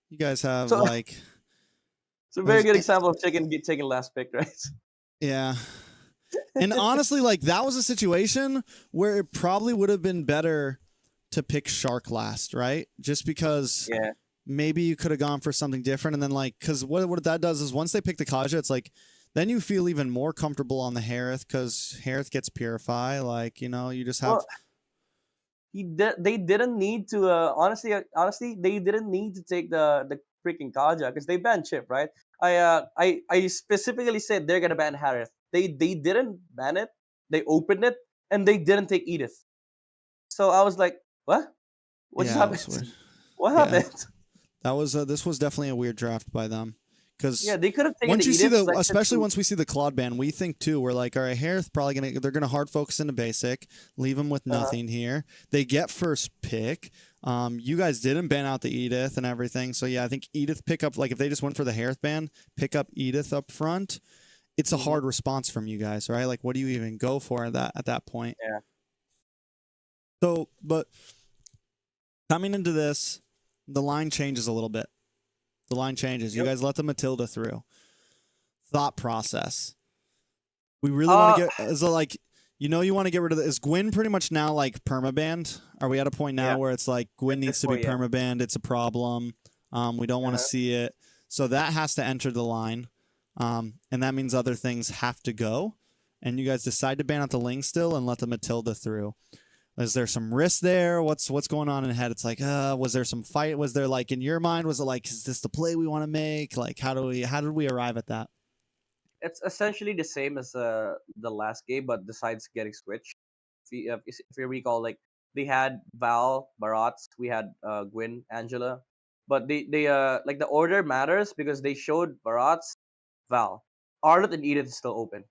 You guys have So it's a very good example of taking last pick, right? yeah. And honestly, that was a situation where it probably would have been better to pick Shark last, right? Just because Yeah. maybe you could have gone for something different. And then because what that does is once they pick the Kaja, it's then you feel even more comfortable on the Harith because Harith gets Purify. You just have. Well, they didn't need to. Honestly, they didn't need to take the freaking Kaja because they banned Chip, right? I specifically said they're gonna ban Harith. They didn't ban it. They opened it and they didn't take Edith. So I was like, what? What just Yeah, it happened? was weird. What Yeah, happened? that was this was definitely a weird draft by them. Yeah, Because they could have taken once the you see Edith especially once we see the Claude ban, we think too. We're like, all right, Harith probably they're gonna hard focus into basic, leave them with nothing here. They get first pick. You guys didn't ban out the Edith and everything, so yeah, I think Edith pick up if they just went for the Harith ban, pick up Edith up front. It's a hard response from you guys, right? What do you even go for at that point? Yeah. So, but coming into this, the line changes a little bit. The line changes. You guys let the Matilda through. Thought process. We really want to get you want to get rid of is Gwyn pretty much now permabanned? Are we at a point now where it's Gwyn needs to be permabanned? It's a problem. We don't want to see it. So that has to enter the line. And that means other things have to go. And you guys decide to ban out the Ling still and let the Matilda through. Is there some risk there? What's going on in the head? It's was there some fight? Was there in your mind, was it is this the play we want to make? How did we arrive at that? It's essentially the same as the last game, but besides getting switched. If you recall, they had Val, Barats, we had Gwyn, Angela, but they the order matters because they showed Barats, Val, Arlott, and Edith is still open.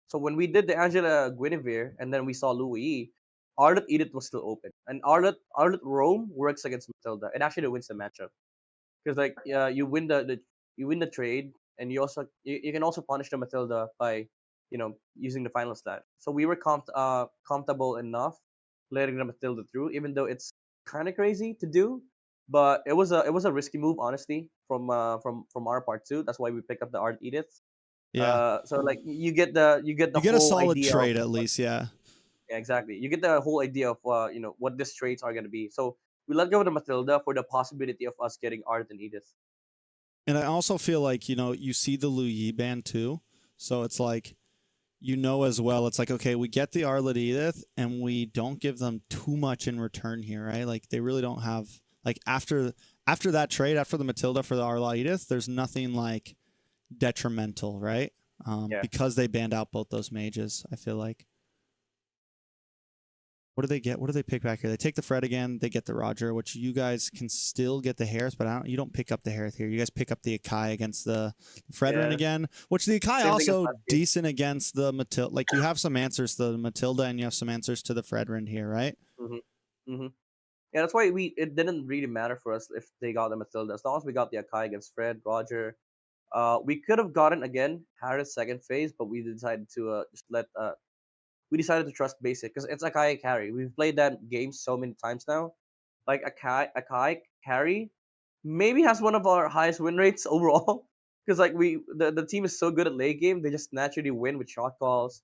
So when we did the Angela Guinevere and then we saw Louis, Arlott Edith was still open, and Arlott Rome works against Matilda. It actually wins the matchup because you win you win the trade, and you can also punish the Matilda by using the final stat. So we were comfortable enough letting the Matilda through, even though it's kind of crazy to do, but it was a risky move, honestly, from our part too. That's why we picked up the Art Edith. Yeah. So you get the You get whole a solid idea trade of at least, yeah. yeah, exactly. You get the whole idea of what these trades are gonna be. So we let go of the Matilda for the possibility of us getting Art and Edith. And I also feel you see the Lu Yi ban too. So it's as well, it's okay, we get the Arlott Edith and we don't give them too much in return here, right? They really don't have after that trade, after the Matilda for the Arlott Edith, there's nothing detrimental, right? Because they banned out both those mages, I feel like. What do they get? What do they pick back here? They take the Fred again. They get the Roger, which you guys can still get the Harris, but you don't pick up the Harris here. You guys pick up the Akai against the Fredrin Yeah, again, which the Akai same thing as also last game. decent against the Matilda. Like, you have some answers to the Matilda and you have some answers to the Fredrin here, right? Mm-hmm. Mm-hmm. Yeah, that's why it didn't really matter for us if they got the Matilda. As long as we got the Akai against Fred, Roger, we could have gotten again Harris second phase, but we decided to just let we decided to trust basic because it's Akai carry. We've played that game so many times now. Like Akai carry maybe has one of our highest win rates overall because like the team is so good at late game, they just naturally win with shot calls,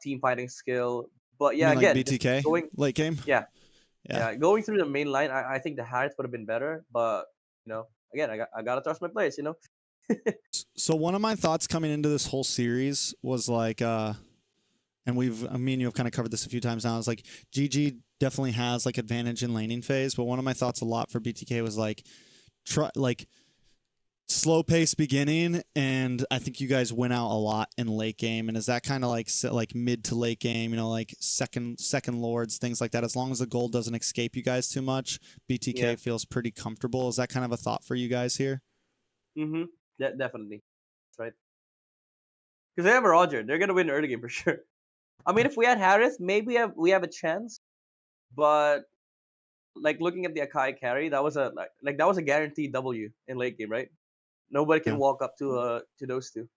team fighting skill. But You yeah, mean like again, just BTK going late game? yeah Yeah. yeah going through the main line, I think the Harris would have been better. But again, I gotta trust my players. So one of my thoughts coming into this whole series was like, and me and you have kind of covered this a few times now. It's like GG definitely has like advantage in laning phase, but one of my thoughts a lot for BTK was like, slow pace beginning, and I think you guys win out a lot in late game. And is that kind of like mid to late game, like second lords, things like that? As long as the gold doesn't escape you guys too much, BTK Yeah. feels pretty comfortable. Is that kind of a thought for you guys here? Mm-hmm. Definitely. That's right. Because they have a Roger. They're gonna win early game for sure. I mean, if we had Harris, maybe we have a chance. But like looking at the Akai carry, that was a that was a guaranteed W in late game, right? Nobody can Yeah. walk up to those two.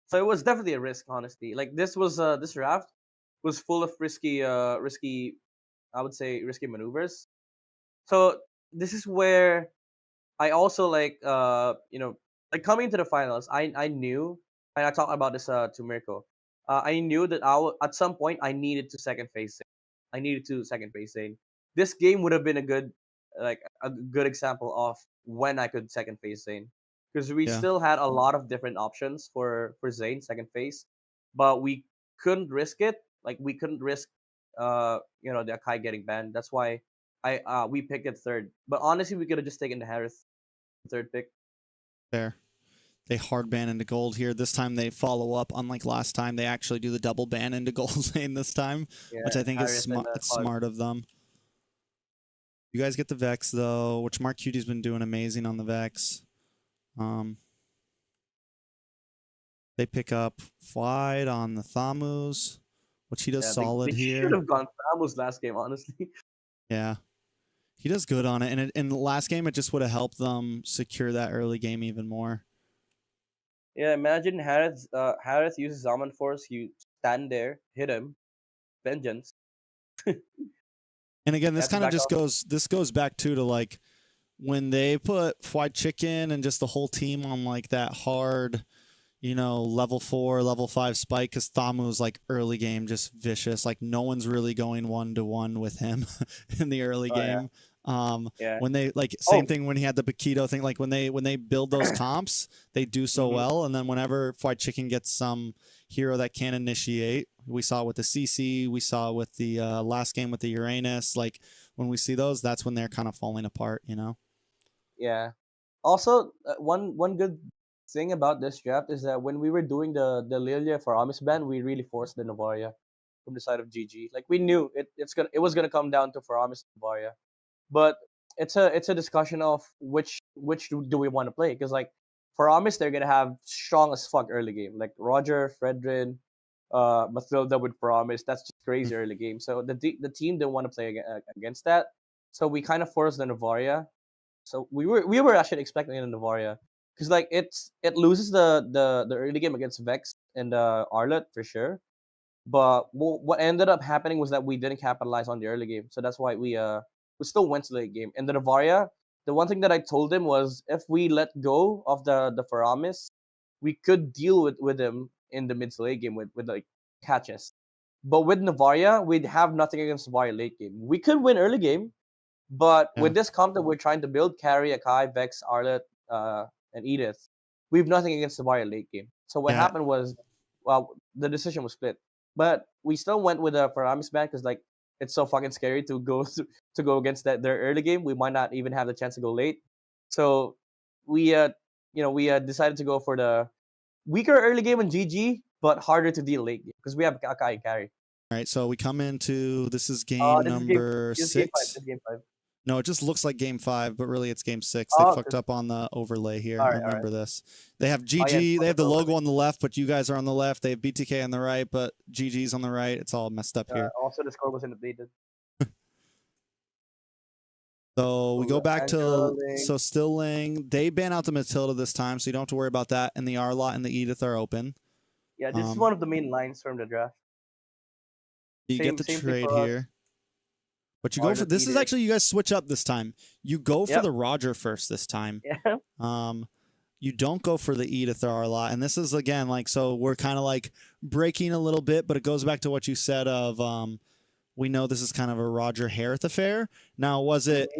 So it was definitely a risk, honestly. Like this draft was full of risky I would say risky maneuvers. So this is where I also like coming to the finals, I knew, and I talked about this to Mirko. I knew that at some point I needed to second phase Zane. I needed to second phase Zane. This game would have been a good example of when I could second phase Zane, because we Yeah. still had a lot of different options for Zane second phase, but we couldn't risk it. Like we couldn't risk the Akai getting banned. That's why we picked it third. But honestly, we could have just taken the Harris third pick. Fair. They hard ban into gold here. This time they follow up. Unlike last time, they actually do the double ban into gold lane this time, Yeah, which I think is Harris and it's Hug. smart of them. You guys get the Vex though, which Mark Cutie's been doing amazing on the Vex. They pick up Wide on the Thamus, which he does solid They here. should have gone Samus last game, honestly. Yeah. He does good on it. And in the last game, it just would have helped them secure that early game even more. Yeah, imagine Harris uses Almond Force, you stand there, hit him, vengeance. And again, this That's kind of back just off. goes back to like when they put Fried Chicken and just the whole team on like that hard, level 4, level 5 spike, because Thamu's like early game just vicious. Like no one's really going 1-to-1 with him in the early game. Yeah. When they same thing when he had the Paquito thing, like when they build those comps, they do so well. And then whenever Fried Chicken gets some hero that can initiate, we saw it with the CC, we saw it with the last game with the Uranus. Like when we see those, that's when they're kind of falling apart, Yeah. Also, one good thing about this draft is that when we were doing the Lilia for Amis ban, we really forced the Navaria from the side of GG. Like we knew it was gonna come down to Faramis and Navaria. But it's a discussion of which do we want to play, because like for Amis they're gonna have strong as fuck early game, like Roger, Fredrin, Mathilda with Promise. That's just crazy early game. So the team didn't want to play against that, so we kind of forced the Navaria. So we were actually expecting a Navaria, because like it loses the early game against Vex and Arlet for sure. But what ended up happening was that we didn't capitalize on the early game, so that's why we still went to the late game. And the Navaria, the one thing that I told him was if we let go of the Faramis, we could deal with him in the mid to late game with like catches. But with Navaria, we'd have nothing against Navaria late game. We could win early game, but Yeah. with this comp that we're trying to build, carry Akai, Vex, Arlet, and Edith, we have nothing against Navaria late game. So what Yeah. happened was, well, the decision was split. But we still went with a Paramis ban because like it's so fucking scary to go to go against their early game. We might not even have the chance to go late. So we decided to go for the weaker early game in GG, but harder to deal late game because we have Akai and carry. All right, so we come into this is game This is game. number This is game 5. 6. This is game 5. No, it just looks like game 5, but really it's game 6. They Oh, fucked up on the overlay here. all I right, all right. remember this. They have Oh yeah, GG. They have the overlay. logo on the left, but you guys are on the left. They have BTK on the right, but GG's on the right. It's all messed up here. Also, the score wasn't updated. So we go back Angela to Ling. Still Ling. They ban out the Matilda this time, so you don't have to worry about that. And the Arlot and the Edith are open. Yeah, this is one of the main lines from the draft. You get the trade here. But you go for this is actually you guys switch up this time. You go for the Roger first this time. Yeah. You don't go for the Edith or Arlot. And this is again like so we're kind of like breaking a little bit, but it goes back to what you said of we know this is kind of a Roger Harith affair. Now, was it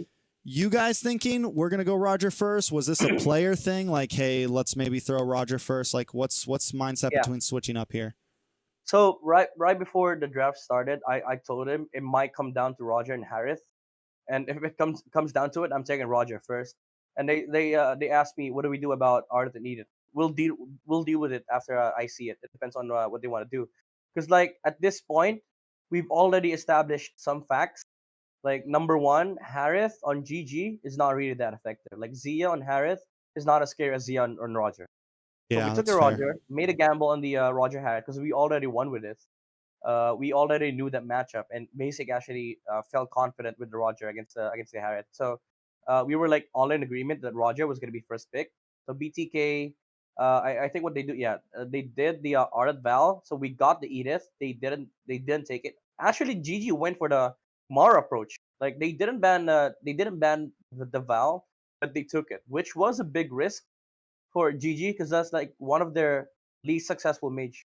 you guys thinking we're gonna go Roger first? Was this a player thing? Like, hey, let's maybe throw Roger first. Like, what's mindset between switching up here? So right before the draft started, I told him it might come down to Roger and Harith, and if it comes down to it, I'm taking Roger first. And they asked me, what do we do about Ardith and Edith? We'll deal with it after I see it. It depends on what they want to do, because like at this point, we've already established some facts. Like number one, Harith on GG is not really that effective. Like Zia on Harith is not as scary as Zia on Roger. So Yeah, we took the Roger, made a gamble on the Roger Harith because we already won with this. We already knew that matchup, and Basic actually felt confident with the Roger against the Harith. So we were like all in agreement that Roger was going to be first pick. So BTK, I think what they do, they did the Ardith Val. So we got the Edith. They didn't take it. Actually, GG went for the Mara approach. Like they didn't ban the Val, but they took it, which was a big risk for GG because that's like one of their least successful mage.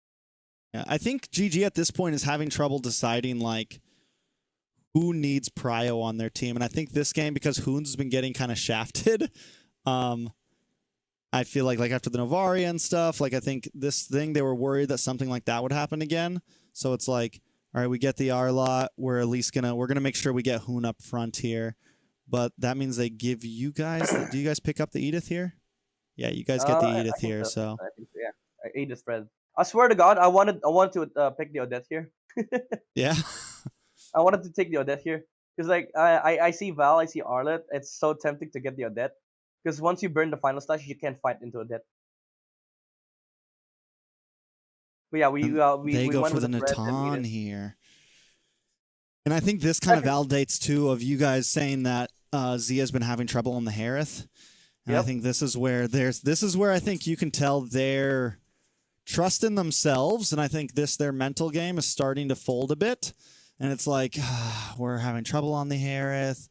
Yeah, I think GG at this point is having trouble deciding like who needs Prio on their team, and I think this game because Hoons has been getting kind of shafted. I feel like after the Novaria and stuff, like I think this thing they were worried that something like that would happen again. So it's like, all right, we get the Arlot. We're at least we're gonna make sure we get Hoon up front here, but that means they give you guys. Do you guys pick up the Edith here? Yeah, you guys get the Edith here. So I think so, yeah, Edith spread. I swear to God, I wanted to pick the Odette here. Yeah. I wanted to take the Odette here because like I see Val, I see Arlette. It's so tempting to get the Odette because once you burn the final slash, you can't fight into Odette. But yeah, we go went for the with Natan here, and I think this kind of validates too of you guys saying that Zia's been having trouble on the Harith, and I think this is where I think you can tell their trust in themselves, and I think their mental game is starting to fold a bit. And it's like, we're having trouble on the Harith.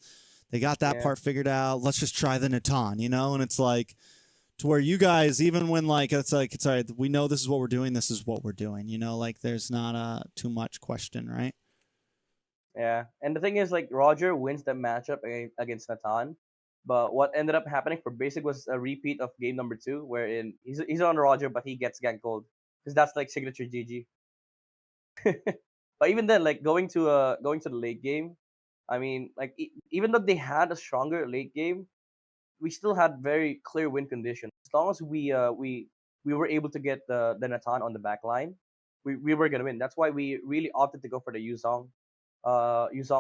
They got that part figured out. Let's just try the Natan, you know? And it's like, to where you guys, even when it's all right, we know this is what we're doing, this is what we're doing, you know? Like, there's not too much question, right? Yeah. And the thing is, like, Roger wins the matchup against Natan. But what ended up happening for Basic was a repeat of game number 2, wherein he's on Roger, but he gets gank gold. Because that's like signature GG. But even then, like going to the late game, I mean, like even though they had a stronger late game, we still had very clear win conditions. As long as we were able to get the Natan on the back line, we were gonna win. That's why we really opted to go for the Yuzong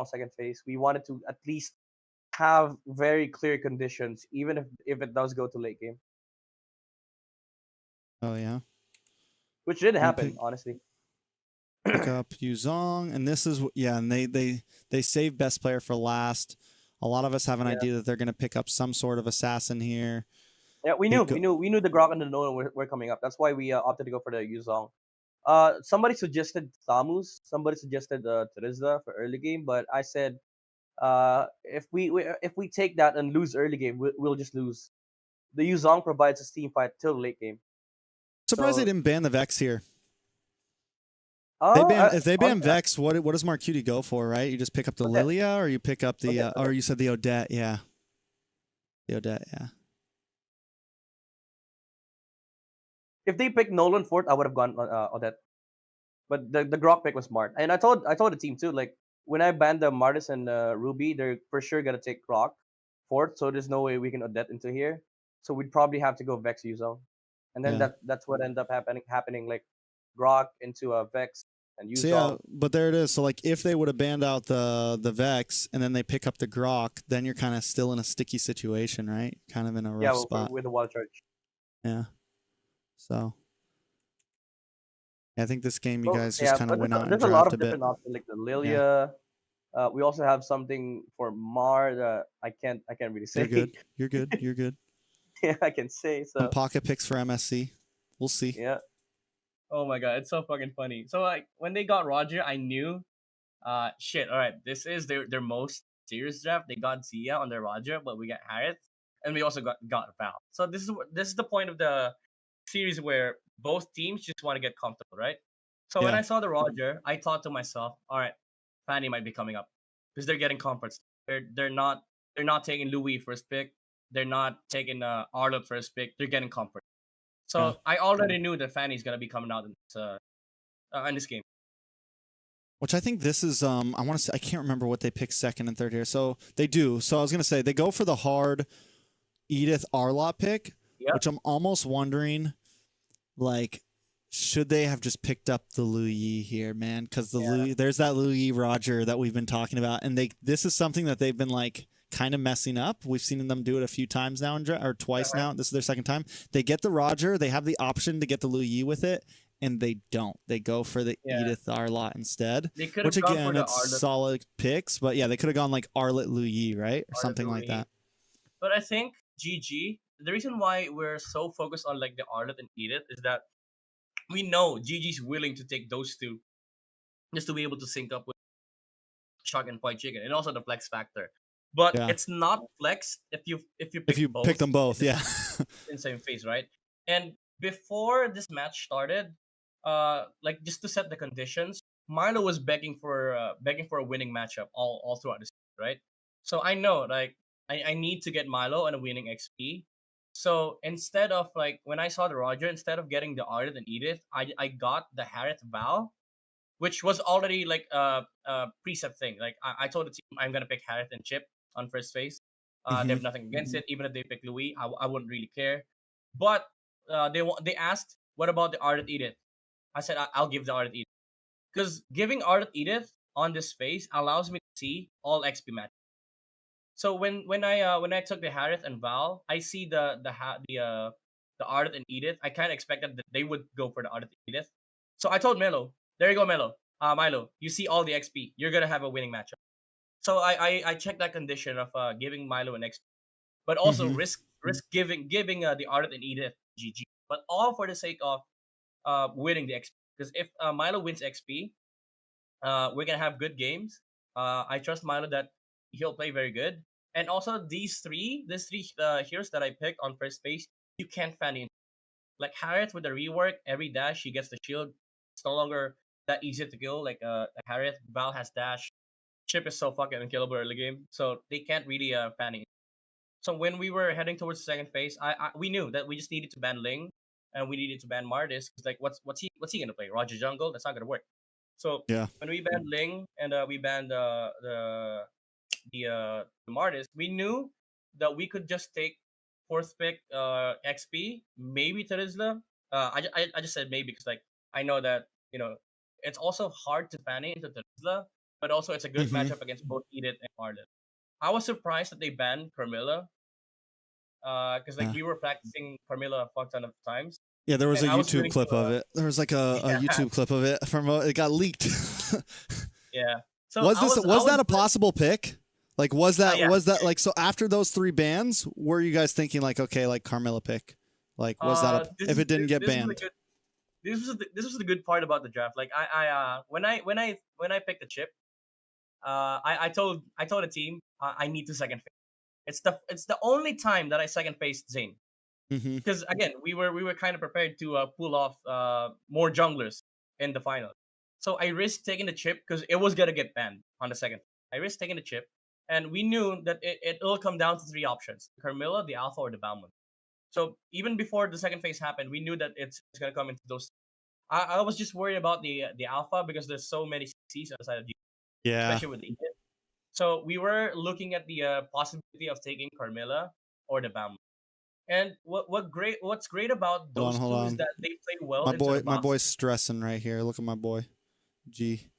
second phase. We wanted to at least have very clear conditions, even if it does go to late game. Oh yeah. Which didn't happen, honestly. Pick up Yuzong, and this is and they save best player for last. A lot of us have an idea that they're going to pick up some sort of assassin here. Yeah, we knew the Grok and the Nolan were coming up. That's why we opted to go for the Yuzong. Somebody suggested Samus. Somebody suggested Teresa for early game, but I said, if we take that and lose early game, we'll just lose. The Yuzong provides a steam fight till late game. Surprised they didn't ban the Vex here. If they ban Vex, what does Marcuti go for, right? You just pick up the Lilia, or you pick up the, or you said the Odette, yeah. The Odette, yeah. If they picked Nolan Fort, I would have gone Odette. But the Grok pick was smart. And I told the team too, like, when I banned the Martis and Ruby, they're for sure going to take Grok Fort, so there's no way we can Odette into here. So we'd probably have to go Vex Yuzong. And then that's what ended up happening, like Grok into Vex. and So use yeah, all. but there it is. So like if they would have banned out the Vex and then they pick up the Grok, then you're kind of still in a sticky situation, right? Kind of in a Yeah, rough spot. with the water charge. Yeah. So I think this game you Well, guys just yeah, kind of but went out and there's a lot draft a of bit. different options like the Yeah. Lilia. We also have something for Mar that I can't really You're say. good. You're good. You're good. Yeah, I can say Some so. pocket picks for MSC. We'll see. Yeah, Oh my god, it's so fucking funny. So like when they got Roger, I knew, shit. All right, this is their most serious draft. They got Zia on their Roger, but we got Harith, and we also got Val. So this is the point of the series where both teams just want to get comfortable, right? So when Yeah. I saw the Roger, I thought to myself, all right, Fanny might be coming up because they're getting comforts. They're not taking Louis first pick. They're not taking Arlott first pick. They're getting comfort. Yeah. So I already knew that Fanny's gonna be coming out in this game. Which I think this is I want to say I can't remember what they pick second and third here. So they do. So I was gonna say they go for the hard Edith Arlott pick, Yep. which I'm almost wondering, like, should they have just picked up the Louis here, man? Because there's that Louis Roger that we've been talking about, and this is something that they've been like kind of messing up. We've seen them do it a few times now, or twice now. This is their second time. They get the Roger, they have the option to get the Louis with it, and they don't. They go for the Edith Arlott instead. They could Which have gone again, for the it's Arlott, solid picks, but yeah, they could have gone like Arlott Louis, right, or something like Louis. that. But I think GG. The reason why we're so focused on like the Arlott and Edith is that we know GG's willing to take those two just to be able to sync up with Shark and Point Chicken, and also the flex factor. But Yeah. it's not flex if you If you pick them both, yeah. in the same phase, right? And before this match started, like just to set the conditions, Milo was begging for a winning matchup all throughout this, right? So I know like I need to get Milo on a winning XP. So instead of like when I saw the Roger, instead of getting the Ardent and Edith, I got the Harith Val, which was already like a preset thing. Like I told the team I'm gonna pick Harith and Chip on first phase. They have nothing against it. Even if they pick Louis, I wouldn't really care. But they asked, what about the Ardent Edith? I said I'll give the Ardent Edith because giving Ardent Edith on this phase allows me to see all XP matches. So when I took the Harith and Val, I see the Ardent and Edith. I kind of expected that they would go for the Ardent and Edith. So I told Melo, there you go, Melo. Milo, you see all the XP. You're gonna have a winning matchup. So I checked that condition of giving Milo an XP, but also risk giving the Ardent and Edith GG, but all for the sake of winning the XP. Because if Milo wins XP, we're gonna have good games. I trust Milo that he'll play very good. And also these three heroes that I picked on first phase, you can't fan in. Like Harith with the rework, every dash he gets the shield. It's no longer that easy to kill. Like Harith, Val has dash. Chip is so fucking unkillable early game, so they can't really fan in. So when we were heading towards the second phase, we knew that we just needed to ban Ling and we needed to ban Mardis. Cause like what's he gonna play? Roger Jungle? That's not gonna work. So Yeah. when we banned Ling and we banned the Mardis, we knew that we could just take fourth pick XP, maybe Terizla. I just said maybe because like I know that it's also hard to fan into Terizla, but also it's a good matchup against both Edith and Arlen. I was surprised that they banned Carmilla because like we were practicing Carmilla a fuck ton of times. Yeah, there was And a I was YouTube willing clip to, of it. There was like a YouTube clip of it from it got leaked. Yeah. So was that a possible pick? Like was that yeah. like so after those three bans, were you guys thinking like okay, like Carmilla pick? Like was that if it didn't get banned? This was the good part about the draft. Like when I picked the chip, I told the team I need to second phase. It's the only time that I second phased Zane. Because again, we were kind of prepared to pull off more junglers in the final. So I risked taking the chip because it was gonna get banned on the second. I risked taking the chip, and we knew that it will come down to three options: Carmilla, the Alpha, or the Balmond. So even before the second phase happened, we knew that it's gonna come into those. I was just worried about the Alpha because there's so many CCs outside of you, especially with the Edith. So we were looking at the possibility of taking Carmilla or the Balmond. And what's great about those Hold two on. is that they play well. My into the my box. boy's stressing right here. Look at my boy. G.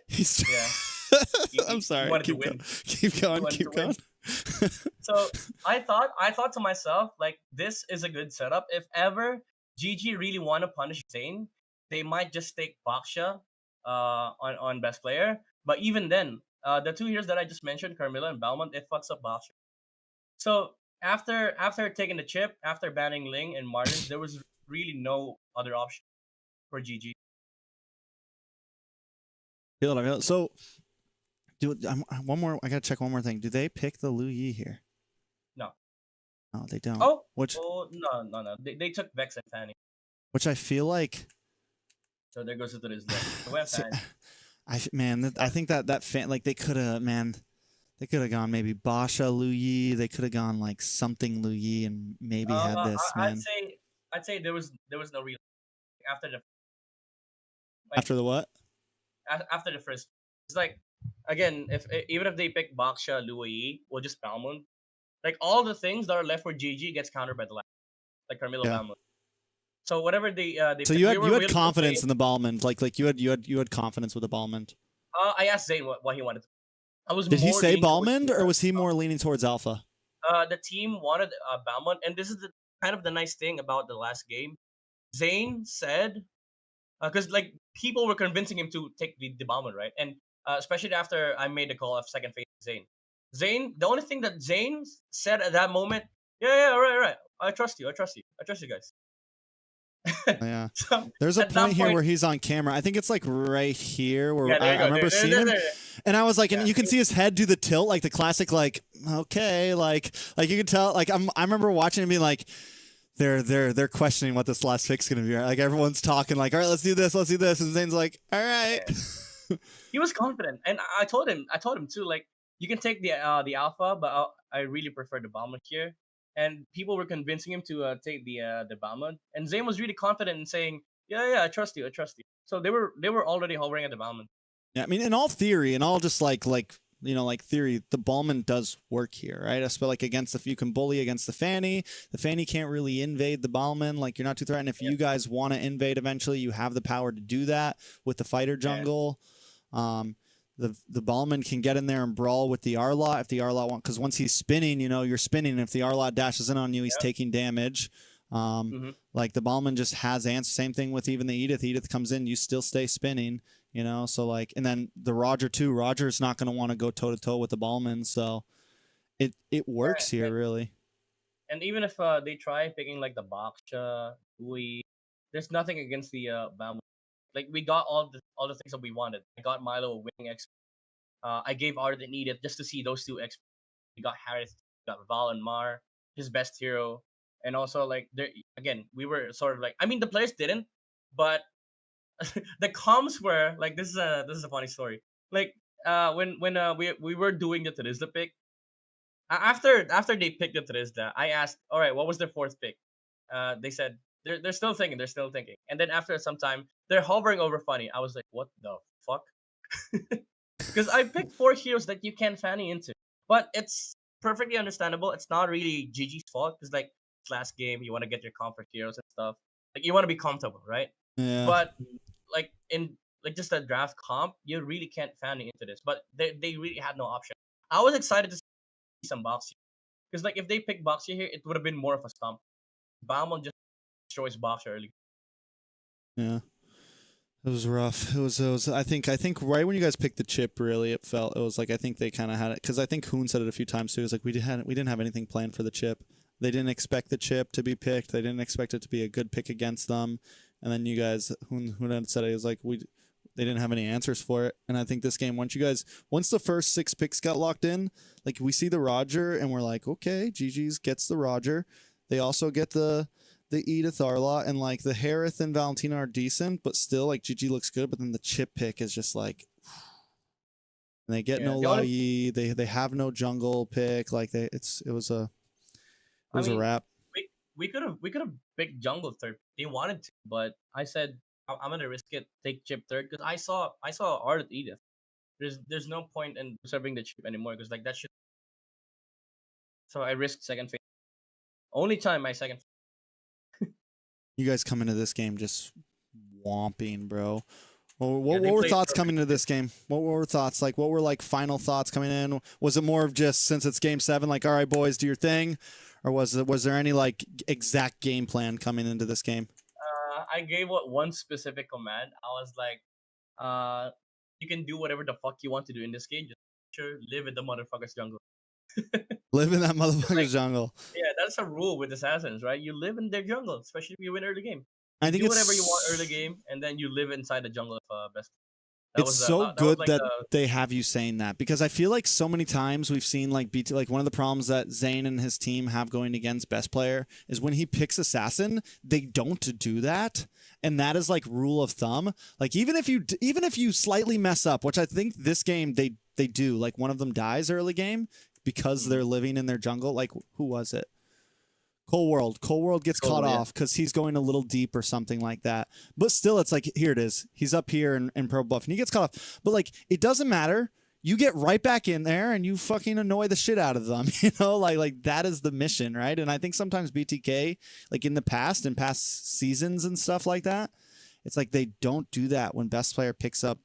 He's. Yeah. I'm He sorry. wanted to Keep going. win. Keep He going. wanted Keep to win. going. So I thought to myself, like, this is a good setup. If ever GG really want to punish Zane, they might just take Baksha on best player. But even then, the two heroes that I just mentioned, Carmilla and Balmont, it fucks up Baksha. So after taking the chip, after banning Ling and Martyrs, there was really no other option for GG. Feel it, I feel it. So, one more. I gotta check one more thing. Do they pick the Lu Yi here? No. No, they don't. Oh, Which no. They took Vex and Fanny. I feel like. So there goes to this deck. So we have See, Fanny. I think that fan, like, they could have, they could have gone maybe Basha Lu Yi. They could have gone like something Lu Yi and maybe had this, man. I'd say there was no real after the like After the what? after the first. It's like, again, if even if they pick Baksha, Luai, we'll just Balmond. Like, all the things that are left for GG gets countered by the last, like Carmelo Yeah. Balmond. So whatever they So pick, you we had were you had willing to confidence play. in the Balmond, like you had confidence with the Balmond. I asked Zane what he wanted. I was Did he more say leaning towards Balmond, or was he more leaning towards Alpha? the team wanted Balmond, and this is the kind of the nice thing about the last game. Zane said, because like people were convincing him to take the Balmond, right? And especially after I made the call of second phase Zane. The only thing that Zane said at that moment, yeah, all right. I trust you guys. Yeah. So There's a at that point here where he's on camera. I think it's like right here where yeah, there you I go. remember seeing him. And I was like, Yeah. and you can see his head do the tilt, like the classic, like, okay, like you can tell, like I remember watching him being like, they're questioning what this last pick's gonna be. Right? Like everyone's talking, like, all right, let's do this, and Zane's like, all right. Yeah. He was confident, and I told him too, like, you can take the alpha, but I really prefer the Balmond here. And people were convincing him to take the Balmond, and Zane was really confident in saying, yeah, I trust you. So they were already hovering at the Balmond. Yeah, I mean, in all theory, and all just like theory, the Balmond does work here, right? I suppose like against if you can bully against the Fanny can't really invade the Balmond. Like you're not too threatened. If you guys want to invade eventually, you have the power to do that with the fighter jungle. The Balmond can get in there and brawl with the Arlot if the Arlot wants, because once he's spinning, you're spinning. If the Arlot dashes in on you, he's taking damage. Like the Balmond just has answers. Same thing with even the Edith. Edith comes in, you still stay spinning. So like, and then the Roger too. Roger's not going to want to go toe to toe with the Balmond, so it works here really. And even if they try picking like the Baksha, there's nothing against the Balmond. Like, we got all the things that we wanted. I got Milo a winning X. I gave Art and Edith just to see those two X. We got Harris, we got Val and Mar, his best hero, and also like again, we were sort of like, I mean, the players didn't, but the comms were like, this is a funny story. Like when we were doing the Terizla pick, after they picked the Terizla, I asked, all right, what was their fourth pick? They said they're still thinking, and then after some time, they're hovering over Funny. I was like, what the fuck? Because I picked 4 heroes that you can Fanny into, but it's perfectly understandable. It's not really GG's fault, because like, it's last game, you want to get your comfort heroes and stuff. Like, you want to be comfortable, right? Yeah. But like in like just a draft comp, you really can't Fanny into this. But they really had no option. I was excited to see some Boxy, because like if they pick Boxy here, it would have been more of a stomp. Balmond just destroys Boxy early. Yeah. It was rough. It was. I think right when you guys picked the chip, really, it was like, I think they kind of had it, because I think Hoon said it a few times too. It was like we didn't have anything planned for the chip. They didn't expect the chip to be picked. They didn't expect it to be a good pick against them. And then you guys, Hoon had said it, was like they didn't have any answers for it. And I think this game, once the first 6 picks got locked in, like we see the Roger and we're like, okay, GG's gets the Roger. They also get the Edith Arlot, and like the Harith and Valentina are decent, but still like GG looks good. But then the chip pick is just like, and they get no Lao Yi. They have no jungle pick. Like it was a wrap. We could have picked jungle third. They wanted to, but I said I'm gonna risk it. Take chip third, because I saw Art Edith. There's no point in serving the chip anymore, because like that should. So I risked second phase. Only time my second. You guys come into this game just whomping, bro. Well, Yeah, what they were played thoughts coming perfect. into this game? What were thoughts? Like, what were like final thoughts coming in? Was it more of just since it's game 7, like, all right, boys, do your thing, or was there any like exact game plan coming into this game? I gave what one specific command. I was like, uh, you can do whatever the fuck you want to do in this game. Just sure live in the motherfucker's jungle. Live in that It's like, motherfucker's jungle. yeah, that's a rule with assassins, right? You live in their jungle, especially if you win early game. I You think do whatever you want early it's game, and then you live inside the jungle of best. That it's was so that was good like that the they have you saying that, because I feel like so many times we've seen like BT, like one of the problems that Zane and his team have going against best player is when he picks assassin, they don't do that, and that is like rule of thumb. Like even if you slightly mess up, which I think this game they do, like one of them dies early game because they're living in their jungle. Like who was it? Cold World gets caught yeah. off because he's going a little deep or something like that. But still, it's like, here it is. He's up here in Pro Buff and he gets caught off. But like, it doesn't matter. You get right back in there and you fucking annoy the shit out of them. You know, like that is the mission, right? And I think sometimes BTK, like in the past, in past seasons and stuff like that, it's like they don't do that when best player picks up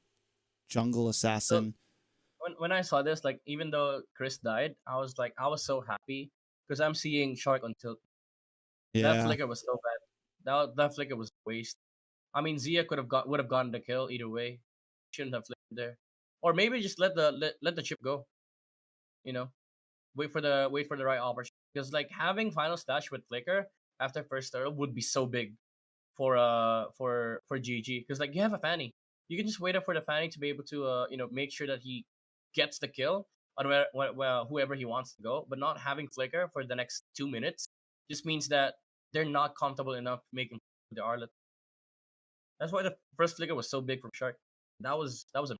jungle So assassin. when I saw this, like even though Chris died, I was so happy because I'm seeing Shark on tilt. That Yeah. flicker was so bad. That flicker was a waste. I mean, Zia would have gotten the kill either way. Shouldn't have flickered there, or maybe just let the chip go. You know, wait for the right opportunity. Because like having final stash with flicker after first turtle would be so big for GG. Because like you have a Fanny, you can just wait up for the Fanny to be able to make sure that he gets the kill on whoever he wants to go. But not having flicker for the next 2 minutes just means that they're not comfortable enough making the Arlet. That's why the first flicker was so big from Shark. That was a